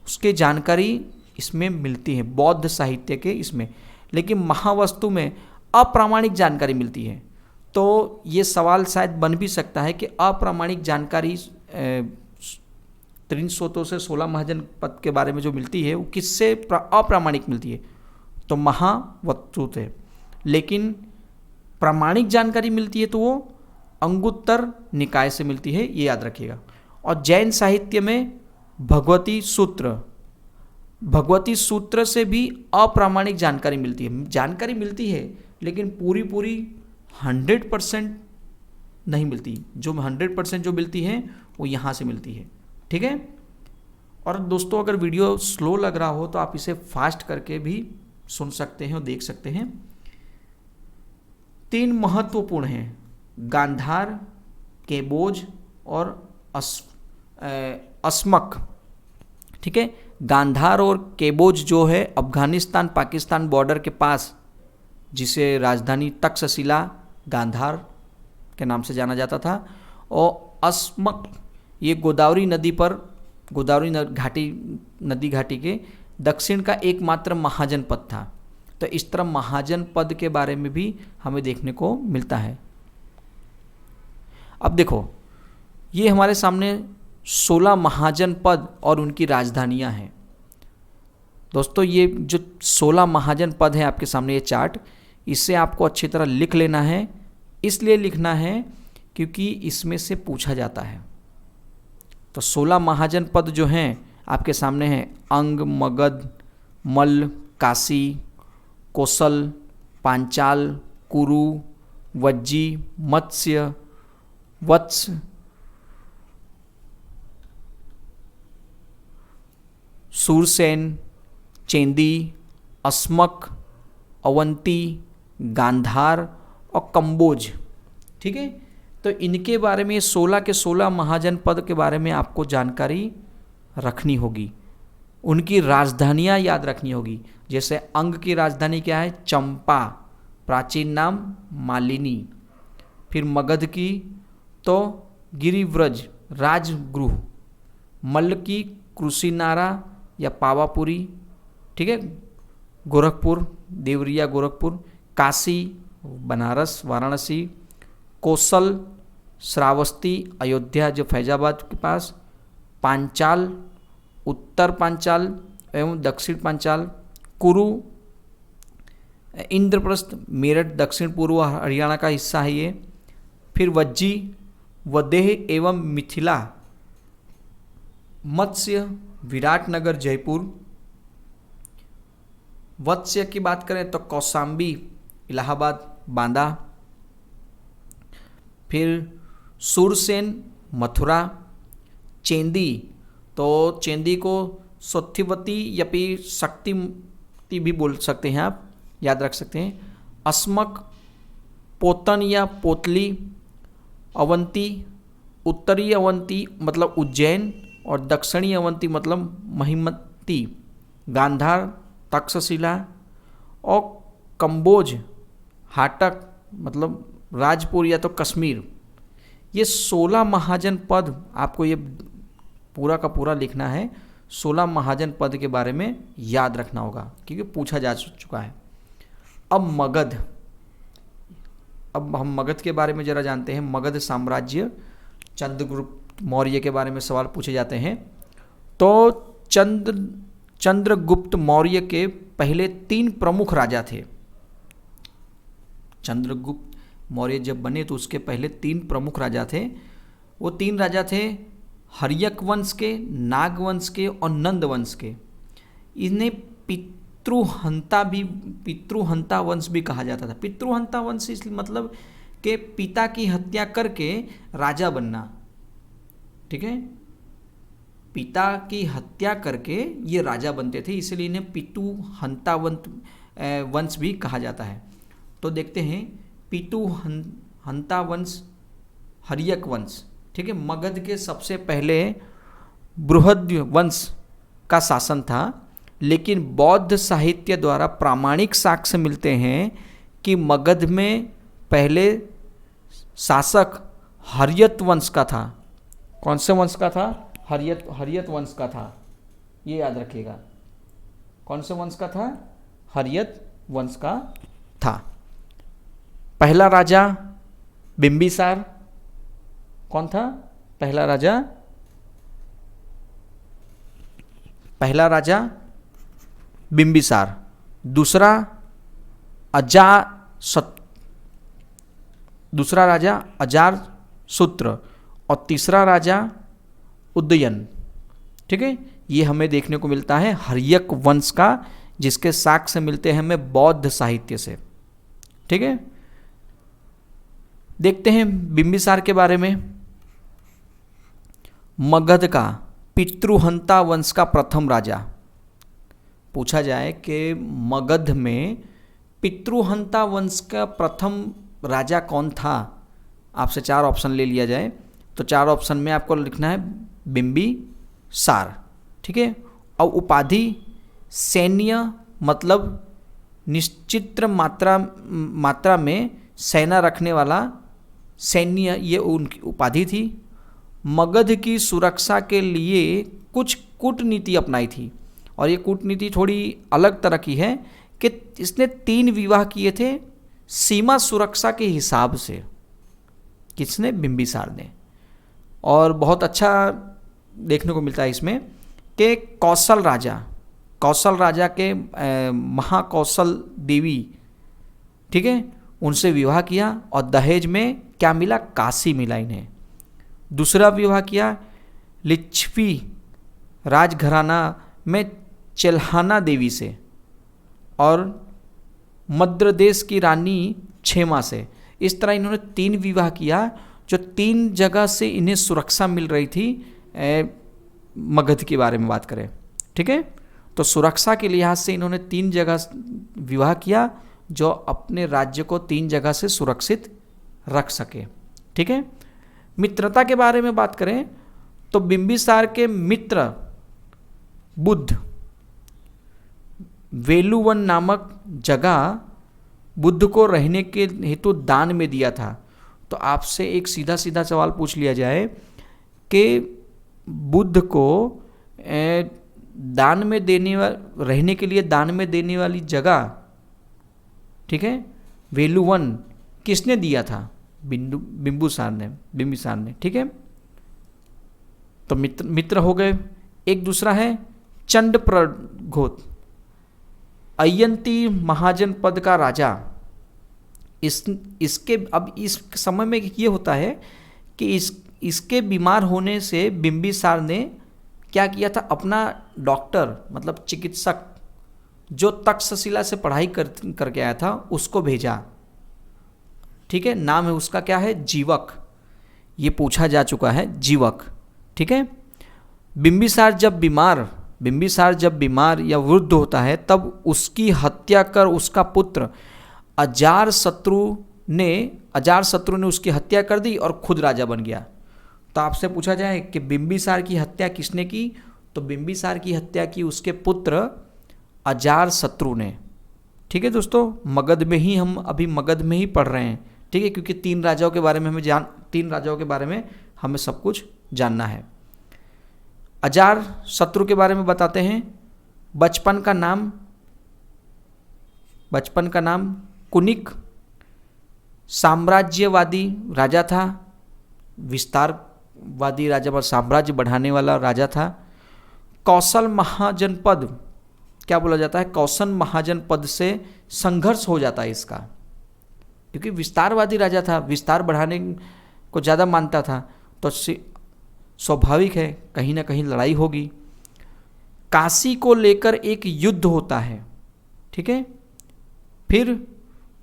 उसके जानकारी इसमें मिलती है बौद्ध साहित्य के इसमें। लेकिन महावस्तु में अप्रामाणिक जानकारी मिलती है। तो ये सवाल शायद बन भी सकता है कि अप्रामाणिक जानकारी 3 स्रोतों से 16 महाजनपद के बारे में जो मिलती है वो किससे अप्रामाणिक मिलती है, तो महावस्तु से। लेकिन प्रामाणिक जानकारी मिलती है तो वो अंगुत्तर निकाय से मिलती है, ये याद रखिएगा। और जैन साहित्य में भगवती सूत्र से भी अप्रामाणिक जानकारी मिलती है। जानकारी मिलती है लेकिन पूरी 100% नहीं मिलती। जो 100% जो मिलती है वो यहाँ से मिलती है। ठीक है, और दोस्तों अगर वीडियो स्लो लग रहा हो तो आप इसे फास्ट करके भी सुन सकते हैं और देख सकते हैं। 3 महत्वपूर्ण हैं, गांधार, केम्बोज और अस्मक। ठीक है, गांधार और केम्बोज जो है अफगानिस्तान पाकिस्तान बॉर्डर के पास, जिसे राजधानी तक्षशिला गांधार के नाम से जाना जाता था, और अस्मक ये गोदावरी नदी घाटी के दक्षिण का एकमात्र महाजनपद था। तो इस तरह महाजनपद के बारे में भी हमें देखने को मिलता है। अब देखो ये हमारे सामने 16 महाजनपद और उनकी राजधानियां हैं। दोस्तों ये जो 16 महाजनपद है आपके सामने ये चार्ट, इसे आपको अच्छी तरह लिख लेना है। इसलिए लिखना है क्योंकि इसमें से पूछा जाता है। तो 16 महाजनपद जो हैं आपके सामने हैं अंग, मगध, मल्ल, काशी, कोसल, पांचाल, कुरु, वज्जी, मत्स्य, वत्स, सूरसेन, चेंदी, अस्मक, अवंती, गांधार और कंबोज। ठीक है, तो इनके बारे में 16 के 16 महाजनपद के बारे में आपको जानकारी रखनी होगी। उनकी राजधानियां याद रखनी होगी। जैसे अंग की राजधानी क्या है? चंपा, प्राचीन नाम मालिनी। फिर मगध की तो गिरिव्रज राजगृह, मल्ल की कुशीनारा या पावापुरी, ठीक है, गोरखपुर, देवरिया गोरखपुर, काशी बनारस वाराणसी, कोसल श्रावस्ती अयोध्या जो फैजाबाद के पास, पांचाल उत्तर पांचाल एवं दक्षिण पांचाल, कुरु इंद्रप्रस्थ मेरठ दक्षिण पूर्व हरियाणा का हिस्सा है ये। फिर वज्जी वदेह एवं मिथिला, मत्स्य विराटनगर जयपुर, वत्स्य की बात करें तो कौशाम्बी इलाहाबाद बांदा, फिर सूरसेन मथुरा, चेंदी तो चेंदी को सोथिवती या फिर शक्तिवती भी बोल सकते हैं, आप याद रख सकते हैं। अस्मक पोतन या पोतली, अवंती उत्तरी अवंती मतलब उज्जैन और दक्षिणी अवंती मतलब महिमती, गांधार तक्षशिला और कंबोज हाटक मतलब राजपुर या तो कश्मीर। ये 16 महाजन पद आपको ये पूरा का पूरा लिखना है। 16 महाजन पद के बारे में याद रखना होगा क्योंकि पूछा जा चुका है। अब मगध, अब हम मगध के बारे में जरा जानते हैं। मगध साम्राज्य, चंद्रगुप्त मौर्य के बारे में सवाल पूछे जाते हैं। तो चंद्रगुप्त मौर्य के पहले 3 प्रमुख राजा थे। चंद्रगुप्त मौर्य जब बने तो उसके पहले 3 प्रमुख राजा थे। वो 3 राजा थे हर्यक वंश के, नाग वंश के और नंद वंश के। इन्हें पितृहंता वंश भी कहा जाता था। पितृहंता वंश इसलिए मतलब कि पिता की हत्या करके राजा बनना, ठीक है, पिता की हत्या करके ये राजा बनते थे, इसलिए इन्हें पितृहंता वंश भी कहा जाता है। तो देखते हैं पितृहंता वंश, हर्यक वंश, ठीक है। मगध के सबसे पहले बृहद वंश का शासन था, लेकिन बौद्ध साहित्य द्वारा प्रामाणिक साक्ष्य मिलते हैं कि मगध में पहले शासक हर्यत वंश का था। कौन से वंश का था? हर्यत वंश का था, ये याद रखिएगा। कौन से वंश का था? हर्यत वंश का था। पहला राजा बिंबिसार कौन था? पहला राजा बिंबिसार। दूसरा राजा अजातशत्रु और तीसरा राजा उदयन, ठीक है। ये हमें देखने को मिलता है हर्यक वंश का, जिसके साक्ष्य मिलते हैं हमें बौद्ध साहित्य से, ठीक है। देखते हैं बिंबिसार के बारे में। मगध का पितृहंता वंश का प्रथम राजा। पूछा जाए कि मगध में पितृहंता वंश का प्रथम राजा कौन था, आपसे 4 ऑप्शन ले लिया जाए तो 4 ऑप्शन में आपको लिखना है बिंबिसार, ठीक है। और उपाधि सैन्य मतलब निश्चित मात्रा में सेना रखने वाला सैन्य, ये उनकी उपाधि थी। मगध की सुरक्षा के लिए कुछ कूटनीति अपनाई थी, और ये कूटनीति थोड़ी अलग तरह की है कि इसने 3 विवाह किए थे सीमा सुरक्षा के हिसाब से। किसने? बिंबिसार ने। और बहुत अच्छा देखने को मिलता है इसमें कि कौशल राजा के महाकौशल देवी, ठीक है, उनसे विवाह किया और दहेज में क्या मिला? काशी मिला इन्हें। दूसरा विवाह किया लिच्छवी राजघराना में चेल्हाना देवी से और मद्र देश की रानी क्षेमा से। इस तरह इन्होंने 3 विवाह किया, जो 3 जगह से इन्हें सुरक्षा मिल रही थी। मगध के बारे में बात करें, ठीक है, तो सुरक्षा के लिहाज से इन्होंने 3 जगह विवाह किया, जो अपने राज्य को 3 जगह से सुरक्षित रख सके, ठीक है। मित्रता के बारे में बात करें तो बिंबिसार के मित्र बुद्ध वेलुवन नामक जगह बुद्ध को रहने के हेतु दान में दिया था। तो आपसे एक सीधा सवाल पूछ लिया जाए कि बुद्ध को दान में देने रहने के लिए दान में देने वाली जगह, ठीक है, वेलुवन किसने दिया था? बिंबुसार ने, ठीक है। तो मित्र हो गए। एक दूसरा है चंड प्रघोत, अयंती महाजनपद का राजा। इसके अब इस समय में ये होता है कि इसके बीमार होने से बिंबिसार ने क्या किया था? अपना डॉक्टर मतलब चिकित्सक जो तक्षशिला से पढ़ाई करके आया था उसको भेजा, ठीक है। नाम है उसका क्या है? जीवक। ये पूछा जा चुका है, जीवक, ठीक है। बिंबिसार जब बीमार या वृद्ध होता है तब उसकी हत्या कर उसका पुत्र अजातशत्रु ने उसकी हत्या कर दी और खुद राजा बन गया। तो आपसे पूछा जाए कि बिंबिसार की हत्या किसने की? तो बिंबिसार की हत्या की उसके पुत्र अजातशत्रु ने, ठीक है दोस्तों। मगध में ही हम अभी मगध में ही पढ़ रहे हैं, ठीक है, क्योंकि तीन राजाओं के बारे में हमें सब कुछ जानना है। अजातशत्रु के बारे में बताते हैं। बचपन का नाम कुनिक, साम्राज्यवादी राजा था, विस्तारवादी राजा पर साम्राज्य बढ़ाने वाला राजा था। कौशल महाजनपद क्या बोला जाता है? कौशल महाजनपद से संघर्ष हो जाता है इसका, क्योंकि विस्तारवादी राजा था, विस्तार बढ़ाने को ज़्यादा मानता था, तो स्वाभाविक है कहीं ना कहीं लड़ाई होगी। काशी को लेकर एक युद्ध होता है, ठीक है। फिर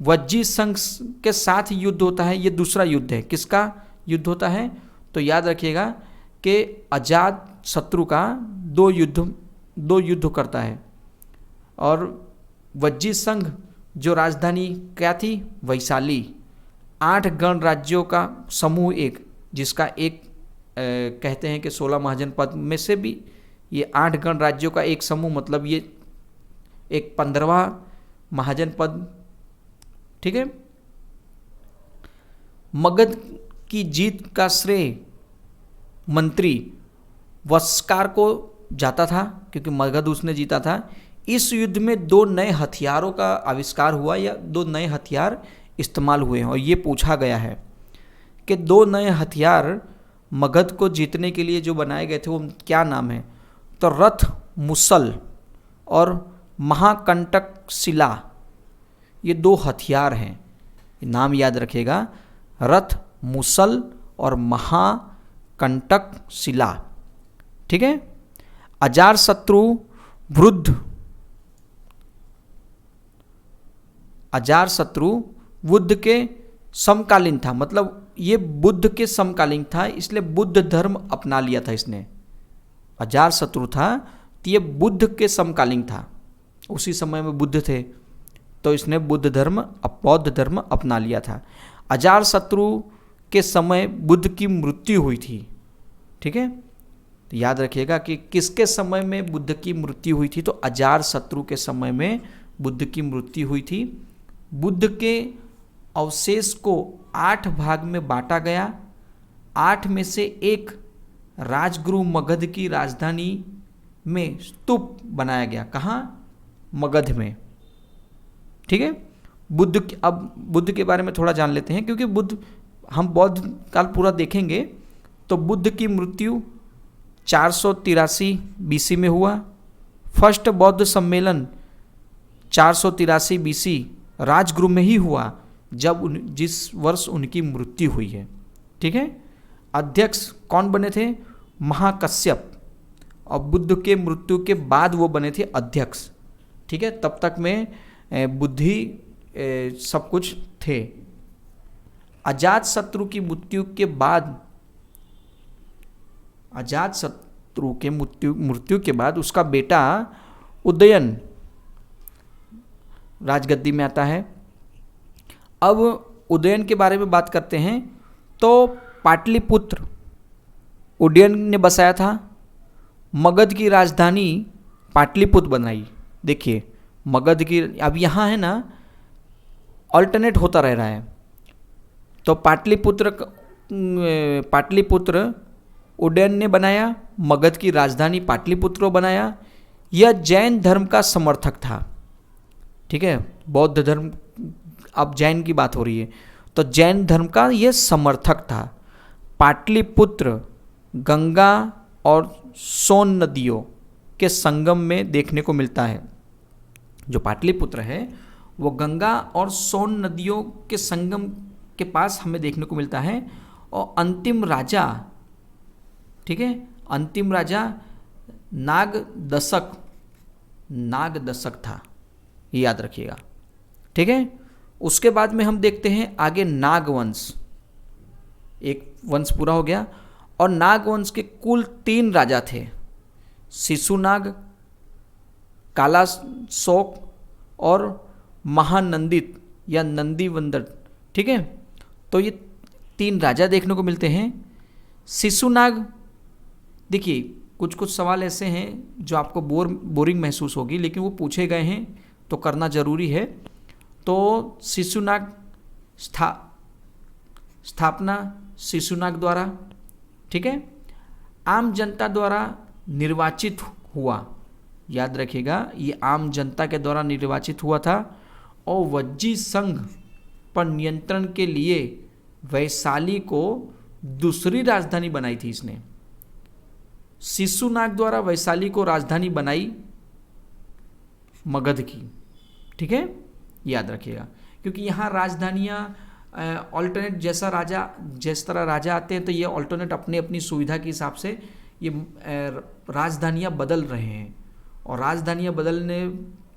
वज्जी संघ के साथ युद्ध होता है, ये दूसरा युद्ध है। किसका युद्ध होता है? तो याद रखिएगा कि अजातशत्रु का दो युद्ध करता है। और वज्जी संघ जो राजधानी क्या थी? वैशाली। 8 गण राज्यों का समूह एक, जिसका एक कहते हैं कि 16 महाजनपद में से भी ये 8 गण राज्यों का एक समूह, मतलब ये एक 15वां महाजनपद, ठीक है। मगध की जीत का श्रेय मंत्री वस्कार को जाता था, क्योंकि मगध उसने जीता था। इस युद्ध में 2 नए हथियारों का आविष्कार हुआ या 2 नए हथियार इस्तेमाल हुए हैं, और ये पूछा गया है कि 2 नए हथियार मगध को जीतने के लिए जो बनाए गए थे वो क्या नाम है? तो रथ मुसल और महाकंटक शिला, ये 2 हथियार हैं, नाम याद रखिएगा, रथ मुसल और महाकंटक शिला, ठीक है। अजातशत्रु बुद्ध के समकालीन था, मतलब ये बुद्ध के समकालीन था, इसलिए बुद्ध धर्म अपना लिया था इसने। अजातशत्रु था तो ये बुद्ध के समकालीन था, उसी समय में बुद्ध थे, तो इसने बौद्ध धर्म अपना लिया था। अजातशत्रु के समय बुद्ध की मृत्यु हुई थी, ठीक है। तो याद रखिएगा कि किसके समय में बुद्ध की मृत्यु हुई थी? तो अजातशत्रु के समय में बुद्ध की मृत्यु हुई थी। बुद्ध के अवशेष को 8 भाग में बांटा गया। 8 में से एक राजगृह मगध की राजधानी में स्तूप बनाया गया। कहाँ? मगध में, ठीक है। अब बुद्ध के बारे में थोड़ा जान लेते हैं, क्योंकि बुद्ध हम बौद्ध काल पूरा देखेंगे तो बुद्ध की मृत्यु 483 बीसी में हुआ। फर्स्ट बौद्ध सम्मेलन 483 बीसी राजगृह में ही हुआ, जिस वर्ष उनकी मृत्यु हुई है, ठीक है। अध्यक्ष कौन बने थे? महाकश्यप। और बुद्ध के मृत्यु के बाद वो बने थे अध्यक्ष, ठीक है। तब तक में बुद्धि सब कुछ थे। अजातशत्रु की मृत्यु के बाद उसका बेटा उदयन राजगद्दी में आता है। अब उदयन के बारे में बात करते हैं तो पाटलिपुत्र उदयन ने बसाया था। मगध की राजधानी पाटलिपुत्र बनाई। देखिए मगध की, अब यहाँ है ना, अल्टरनेट होता रह रहा है। तो पाटलिपुत्र उदयन ने बनाया, मगध की राजधानी पाटलिपुत्र बनाया। यह जैन धर्म का समर्थक था। ठीक है, बौद्ध धर्म, अब जैन की बात हो रही है, तो जैन धर्म का यह समर्थक था। पाटलिपुत्र गंगा और सोन नदियों के संगम में देखने को मिलता है। जो पाटलिपुत्र है वो गंगा और सोन नदियों के संगम के पास हमें देखने को मिलता है। और अंतिम राजा, ठीक है, अंतिम राजा नागदशक था, ये याद रखिएगा। ठीक है, उसके बाद में हम देखते हैं आगे नागवंश। एक वंश पूरा हो गया। और नागवंश के कुल 3 राजा थे, शिशुनाग, कालाशोक और महानंदित या नंदीवंदर। ठीक है, तो ये 3 राजा देखने को मिलते हैं। शिशुनाग, देखिए कुछ कुछ सवाल ऐसे हैं जो आपको बोरिंग महसूस होगी, लेकिन वो पूछे गए हैं तो करना जरूरी है। तो शिशुनाग स्थापना शिशुनाग द्वारा, ठीक है, आम जनता द्वारा निर्वाचित हुआ, याद रखिएगा ये आम जनता के द्वारा निर्वाचित हुआ था। और वज्जी संघ पर नियंत्रण के लिए वैशाली को दूसरी राजधानी बनाई थी इसने। शिशुनाग द्वारा वैशाली को राजधानी बनाई मगध की। ठीक है, याद रखिएगा, क्योंकि यहाँ राजधानियाँ ऑल्टरनेट जिस तरह राजा आते हैं तो ये ऑल्टरनेट अपने अपनी सुविधा के हिसाब से ये राजधानियाँ बदल रहे हैं। और राजधानियाँ बदलने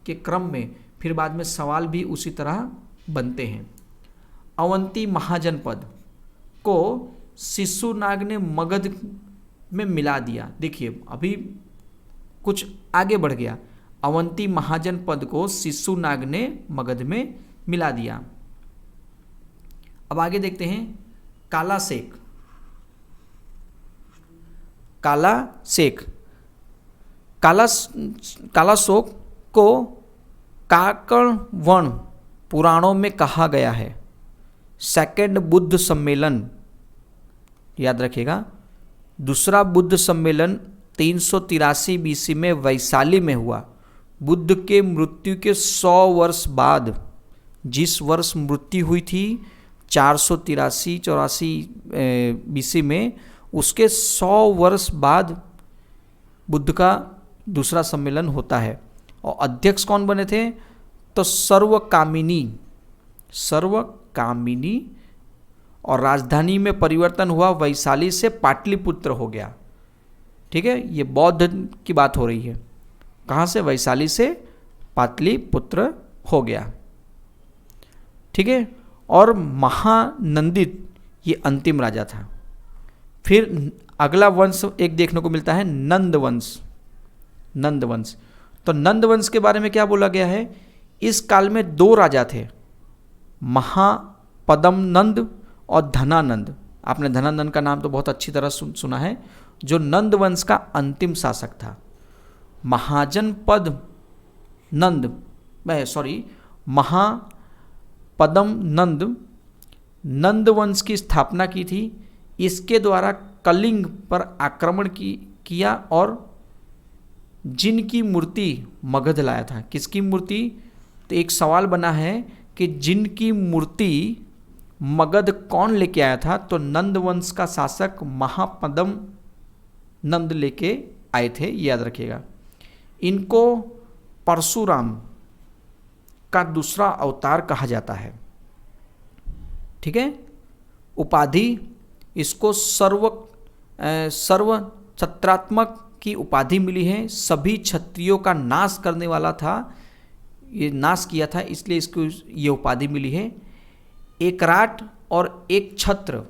के क्रम में फिर बाद में सवाल भी उसी तरह बनते हैं। अवंती महाजनपद को शिशुनाग ने मगध में मिला दिया। देखिए अभी कुछ आगे बढ़ गया। अवंती महाजनपद को शिशुनाग ने मगध में मिला दिया। अब आगे देखते हैं कालाशोक को काकणवन पुराणों में कहा गया है। सेकंड बुद्ध सम्मेलन, याद रखिएगा, दूसरा बुद्ध सम्मेलन 383 बीसी में वैशाली में हुआ। बुद्ध के मृत्यु के 100 वर्ष बाद, जिस वर्ष मृत्यु हुई थी 483-84 बीसी में, उसके 100 वर्ष बाद बुद्ध का दूसरा सम्मेलन होता है। और अध्यक्ष कौन बने थे? तो सर्वकामिनी। और राजधानी में परिवर्तन हुआ, वैशाली से पाटलिपुत्र हो गया। ठीक है, ये बौद्ध की बात हो रही है। कहाँ से? वैशाली से पाटलिपुत्र हो गया। ठीक है, और महानंदित ये अंतिम राजा था। फिर अगला वंश एक देखने को मिलता है नंदवंश। तो नंदवंश के बारे में क्या बोला गया है? इस काल में 2 राजा थे, महापद्मनंद और धनानंद। आपने धनानंद का नाम तो बहुत अच्छी तरह सुना है, जो नंदवंश का अंतिम शासक था। महापद्मनंद नंदवंश की स्थापना की थी। इसके द्वारा कलिंग पर आक्रमण किया और जिनकी मूर्ति मगध लाया था। किसकी मूर्ति? तो एक सवाल बना है कि जिनकी मूर्ति मगध कौन लेके आया था? तो नंदवंश का शासक महापद्मनंद लेके आए थे, याद रखिएगा। इनको परशुराम का दूसरा अवतार कहा जाता है। ठीक है, उपाधि इसको सर्व छत्रात्मक की उपाधि मिली है। सभी क्षत्रियों का नाश करने वाला था, ये नाश किया था, इसलिए इसको ये उपाधि मिली है। एकराट और एक छत्र,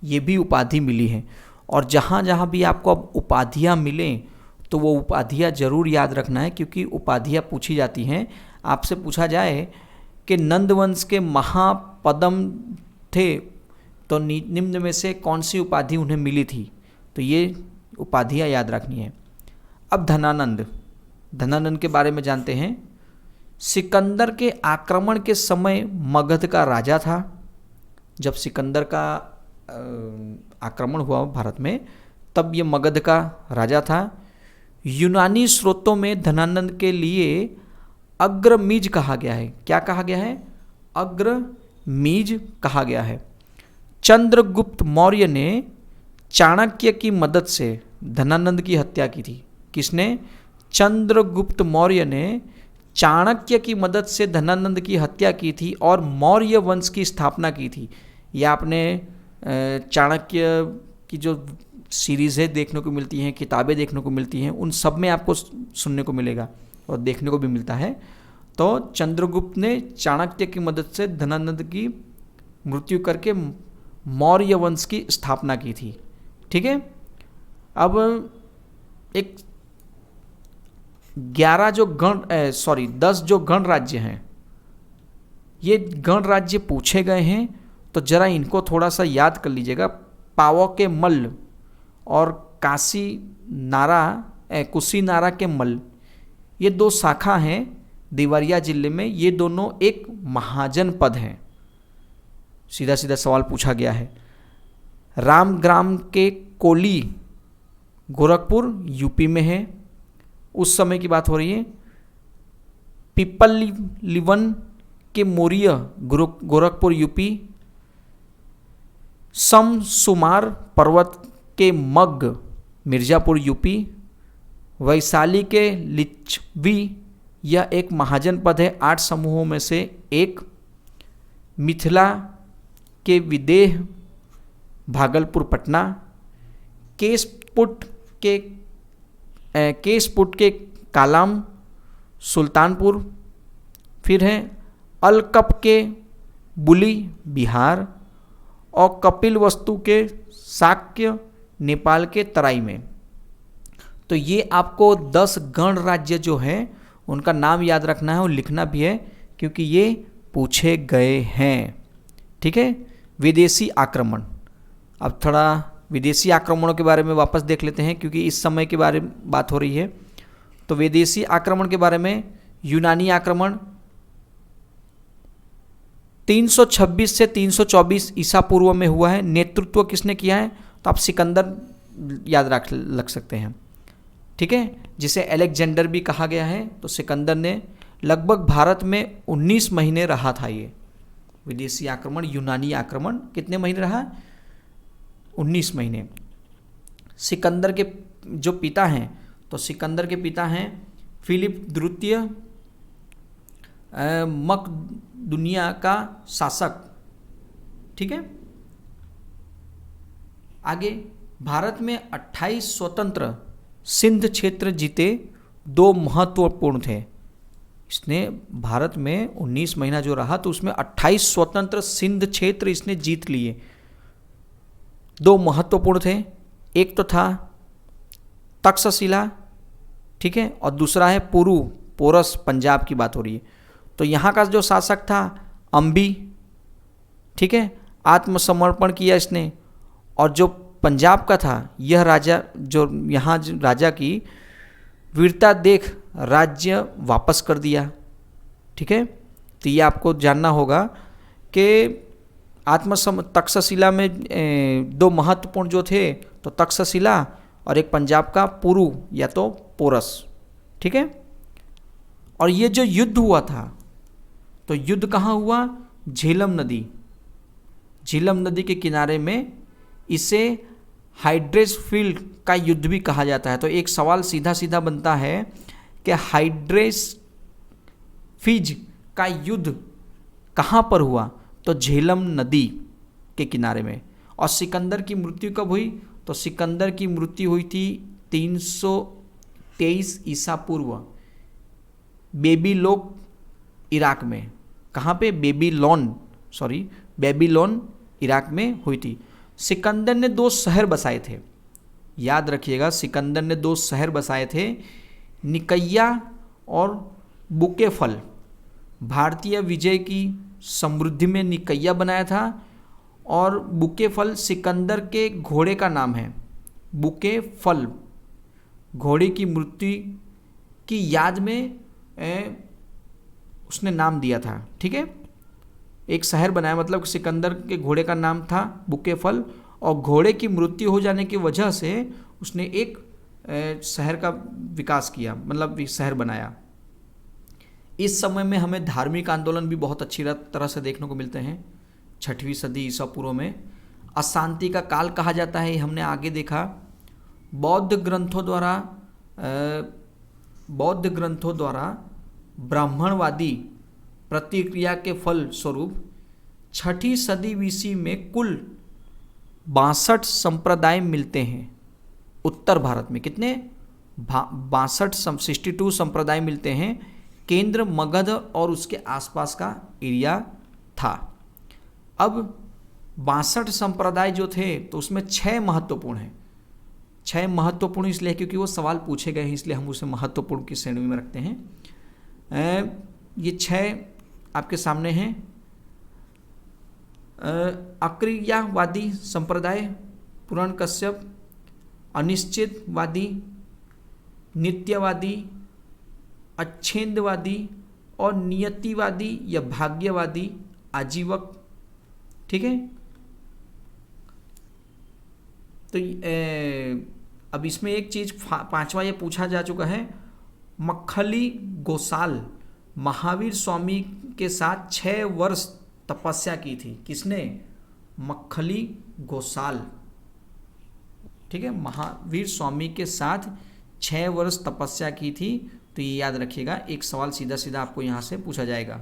ये भी उपाधि मिली है। और जहाँ जहाँ भी आपको अब उपाधियाँ मिलें तो वो उपाधियाँ जरूर याद रखना है, क्योंकि उपाधियाँ पूछी जाती हैं। आपसे पूछा जाए कि नंदवंश के महापद्म थे, तो निम्न में से कौन सी उपाधि उन्हें मिली थी? तो ये उपाधियाँ याद रखनी है। अब धनानंद के बारे में जानते हैं। सिकंदर के आक्रमण के समय मगध का राजा था। जब सिकंदर का आक्रमण हुआ भारत में, तब ये मगध का राजा था। यूनानी स्रोतों में धनानंद के लिए अग्रमीज कहा गया है। क्या कहा गया है? अग्रमीज कहा गया है। चंद्रगुप्त मौर्य ने चाणक्य की मदद से धनानंद की हत्या की थी। किसने? चंद्रगुप्त मौर्य ने चाणक्य की मदद से धनानंद की हत्या की थी और मौर्य वंश की स्थापना की थी। यह आपने चाणक्य की जो सीरीज़ है देखने को मिलती हैं, किताबें देखने को मिलती हैं, उन सब में आपको सुनने को मिलेगा और देखने को भी मिलता है। तो चंद्रगुप्त ने चाणक्य की मदद से धनानंद की मृत्यु करके मौर्य वंश की स्थापना की थी। ठीक है। अब एक 10 जो गण राज्य हैं, ये गण राज्य पूछे गए हैं, तो जरा इनको थोड़ा सा याद कर लीजिएगा। पावों के मल्ल और कुशीनारा के मल्ल, ये 2 शाखा हैं देवरिया जिले में। ये दोनों एक महाजन पद हैं। सीधा सीधा सवाल पूछा गया है। रामग्राम के कोली गोरखपुर यूपी में है, उस समय की बात हो रही है। पिपलिवन के मोरिया गोरखपुर यूपी। समसुमार पर्वत के मग मिर्जापुर यूपी। वैशाली के लिच्छवी, यह एक महाजन पद है, 8 समूहों में से एक। मिथिला के विदेह भागलपुर पटना। केसपुट के कालाम सुल्तानपुर। फिर है अलकप के बुली बिहार और कपिल वस्तु के शाक्य नेपाल के तराई में। तो ये आपको 10 गण राज्य जो हैं उनका नाम याद रखना है और लिखना भी है, क्योंकि ये पूछे गए हैं। ठीक है। विदेशी आक्रमण, अब थोड़ा विदेशी आक्रमणों के बारे में वापस देख लेते हैं, क्योंकि इस समय के बारे में बात हो रही है। तो विदेशी आक्रमण के बारे में, यूनानी आक्रमण 326 से 324 ईसा पूर्व में हुआ है। नेतृत्व किसने किया है? तो आप सिकंदर याद रख सकते हैं। ठीक है, जिसे अलेक्जेंडर भी कहा गया है। तो सिकंदर ने लगभग भारत में 19 महीने रहा था। ये विदेशी आक्रमण, यूनानी आक्रमण कितने महीने रहा? 19 महीने। सिकंदर के जो पिता हैं, तो सिकंदर के पिता हैं फिलिप द्वितीय, मकदुनिया का शासक। ठीक है। आगे, भारत में 28 स्वतंत्र सिंध क्षेत्र जीते, 2 महत्वपूर्ण थे। इसने भारत में 19 महीना जो रहा, तो उसमें 28 स्वतंत्र सिंध क्षेत्र इसने जीत लिए। 2 महत्वपूर्ण थे, एक तो था तक्षशिला, ठीक है, और दूसरा है पोरस, पंजाब की बात हो रही है। तो यहाँ का जो शासक था अम्बी, ठीक है, आत्मसमर्पण किया इसने। और जो पंजाब का था, यह राजा, जो यहाँ राजा की वीरता देख राज्य वापस कर दिया। ठीक है। तो ये आपको जानना होगा कि तक्षशिला में 2 महत्वपूर्ण जो थे, तो तक्षशिला और एक पंजाब का पुरू या तो पोरस। ठीक है। और ये जो युद्ध हुआ था, तो युद्ध कहाँ हुआ? झेलम नदी के किनारे में। इसे हाइड्रेस फील्ड का युद्ध भी कहा जाता है। तो एक सवाल सीधा सीधा बनता है कि हाइड्रेस फीज का युद्ध कहाँ पर हुआ? तो झेलम नदी के किनारे में। और सिकंदर की मृत्यु कब हुई? तो सिकंदर की मृत्यु हुई थी 323 ईसा पूर्व, बेबीलोन इराक में। कहाँ पे? बेबीलोन इराक में हुई थी। सिकंदर ने 2 शहर बसाए थे, याद रखिएगा। सिकंदर ने 2 शहर बसाए थे, निकैया और बुकेफल। भारतीय विजय की समृद्धि में निकैया बनाया था, और बुकेफल सिकंदर के घोड़े का नाम है। बुकेफल घोड़े की मृत्यु की याद में उसने नाम दिया था। ठीक है। एक शहर बनाया, मतलब सिकंदर के घोड़े का नाम था बुकेफल, और घोड़े की मृत्यु हो जाने की वजह से उसने एक शहर का विकास किया, मतलब शहर बनाया। इस समय में हमें धार्मिक आंदोलन भी बहुत अच्छी तरह से देखने को मिलते हैं। 6वीं सदी ईसा पूर्व में अशांति का काल कहा जाता है, हमने आगे देखा। बौद्ध ग्रंथों द्वारा ब्राह्मणवादी प्रतिक्रिया के फल स्वरूप 6वीं सदी BC में कुल 62 संप्रदाय मिलते हैं। उत्तर भारत में कितने? 62 संप्रदाय मिलते हैं। केंद्र मगध और उसके आसपास का एरिया था। अब 62 संप्रदाय जो थे तो उसमें 6 महत्वपूर्ण हैं। 6 महत्वपूर्ण इसलिए क्योंकि वो सवाल पूछे गए हैं, इसलिए हम उसे महत्वपूर्ण की श्रेणी में रखते हैं। ये 6 आपके सामने हैं। अक्रियावादी संप्रदाय, पुराणकश्यप, अनिश्चितवादी, नित्यवादी, अच्छेदवादी और नियतिवादी या भाग्यवादी आजीवक। ठीक है, तो अब इसमें एक चीज 5वां ये पूछा जा चुका है। मक्खली गोसाल महावीर स्वामी के साथ 6 वर्ष तपस्या की थी। किसने? मक्खली गोसाल। ठीक है, महावीर स्वामी के साथ 6 वर्ष तपस्या की थी। तो ये याद रखिएगा, एक सवाल सीधा सीधा आपको यहाँ से पूछा जाएगा।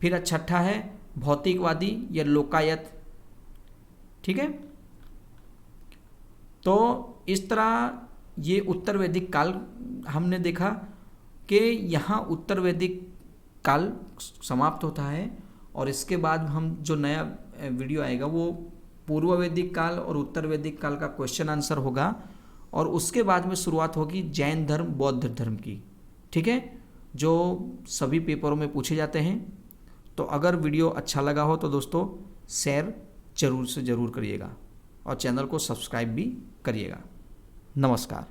फिर 6ठा है भौतिकवादी या लोकायत। ठीक है, तो इस तरह ये उत्तर वैदिक काल हमने देखा कि यहाँ उत्तर वैदिक काल समाप्त होता है और इसके बाद हम जो नया वीडियो आएगा वो पूर्व वैदिक काल और उत्तर वैदिक काल का क्वेश्चन आंसर होगा और उसके बाद में शुरुआत होगी जैन धर्म बौद्ध धर्म की। ठीक है, जो सभी पेपरों में पूछे जाते हैं। तो अगर वीडियो अच्छा लगा हो तो दोस्तों शेयर जरूर से ज़रूर करिएगा और चैनल को सब्सक्राइब भी करिएगा। नमस्कार।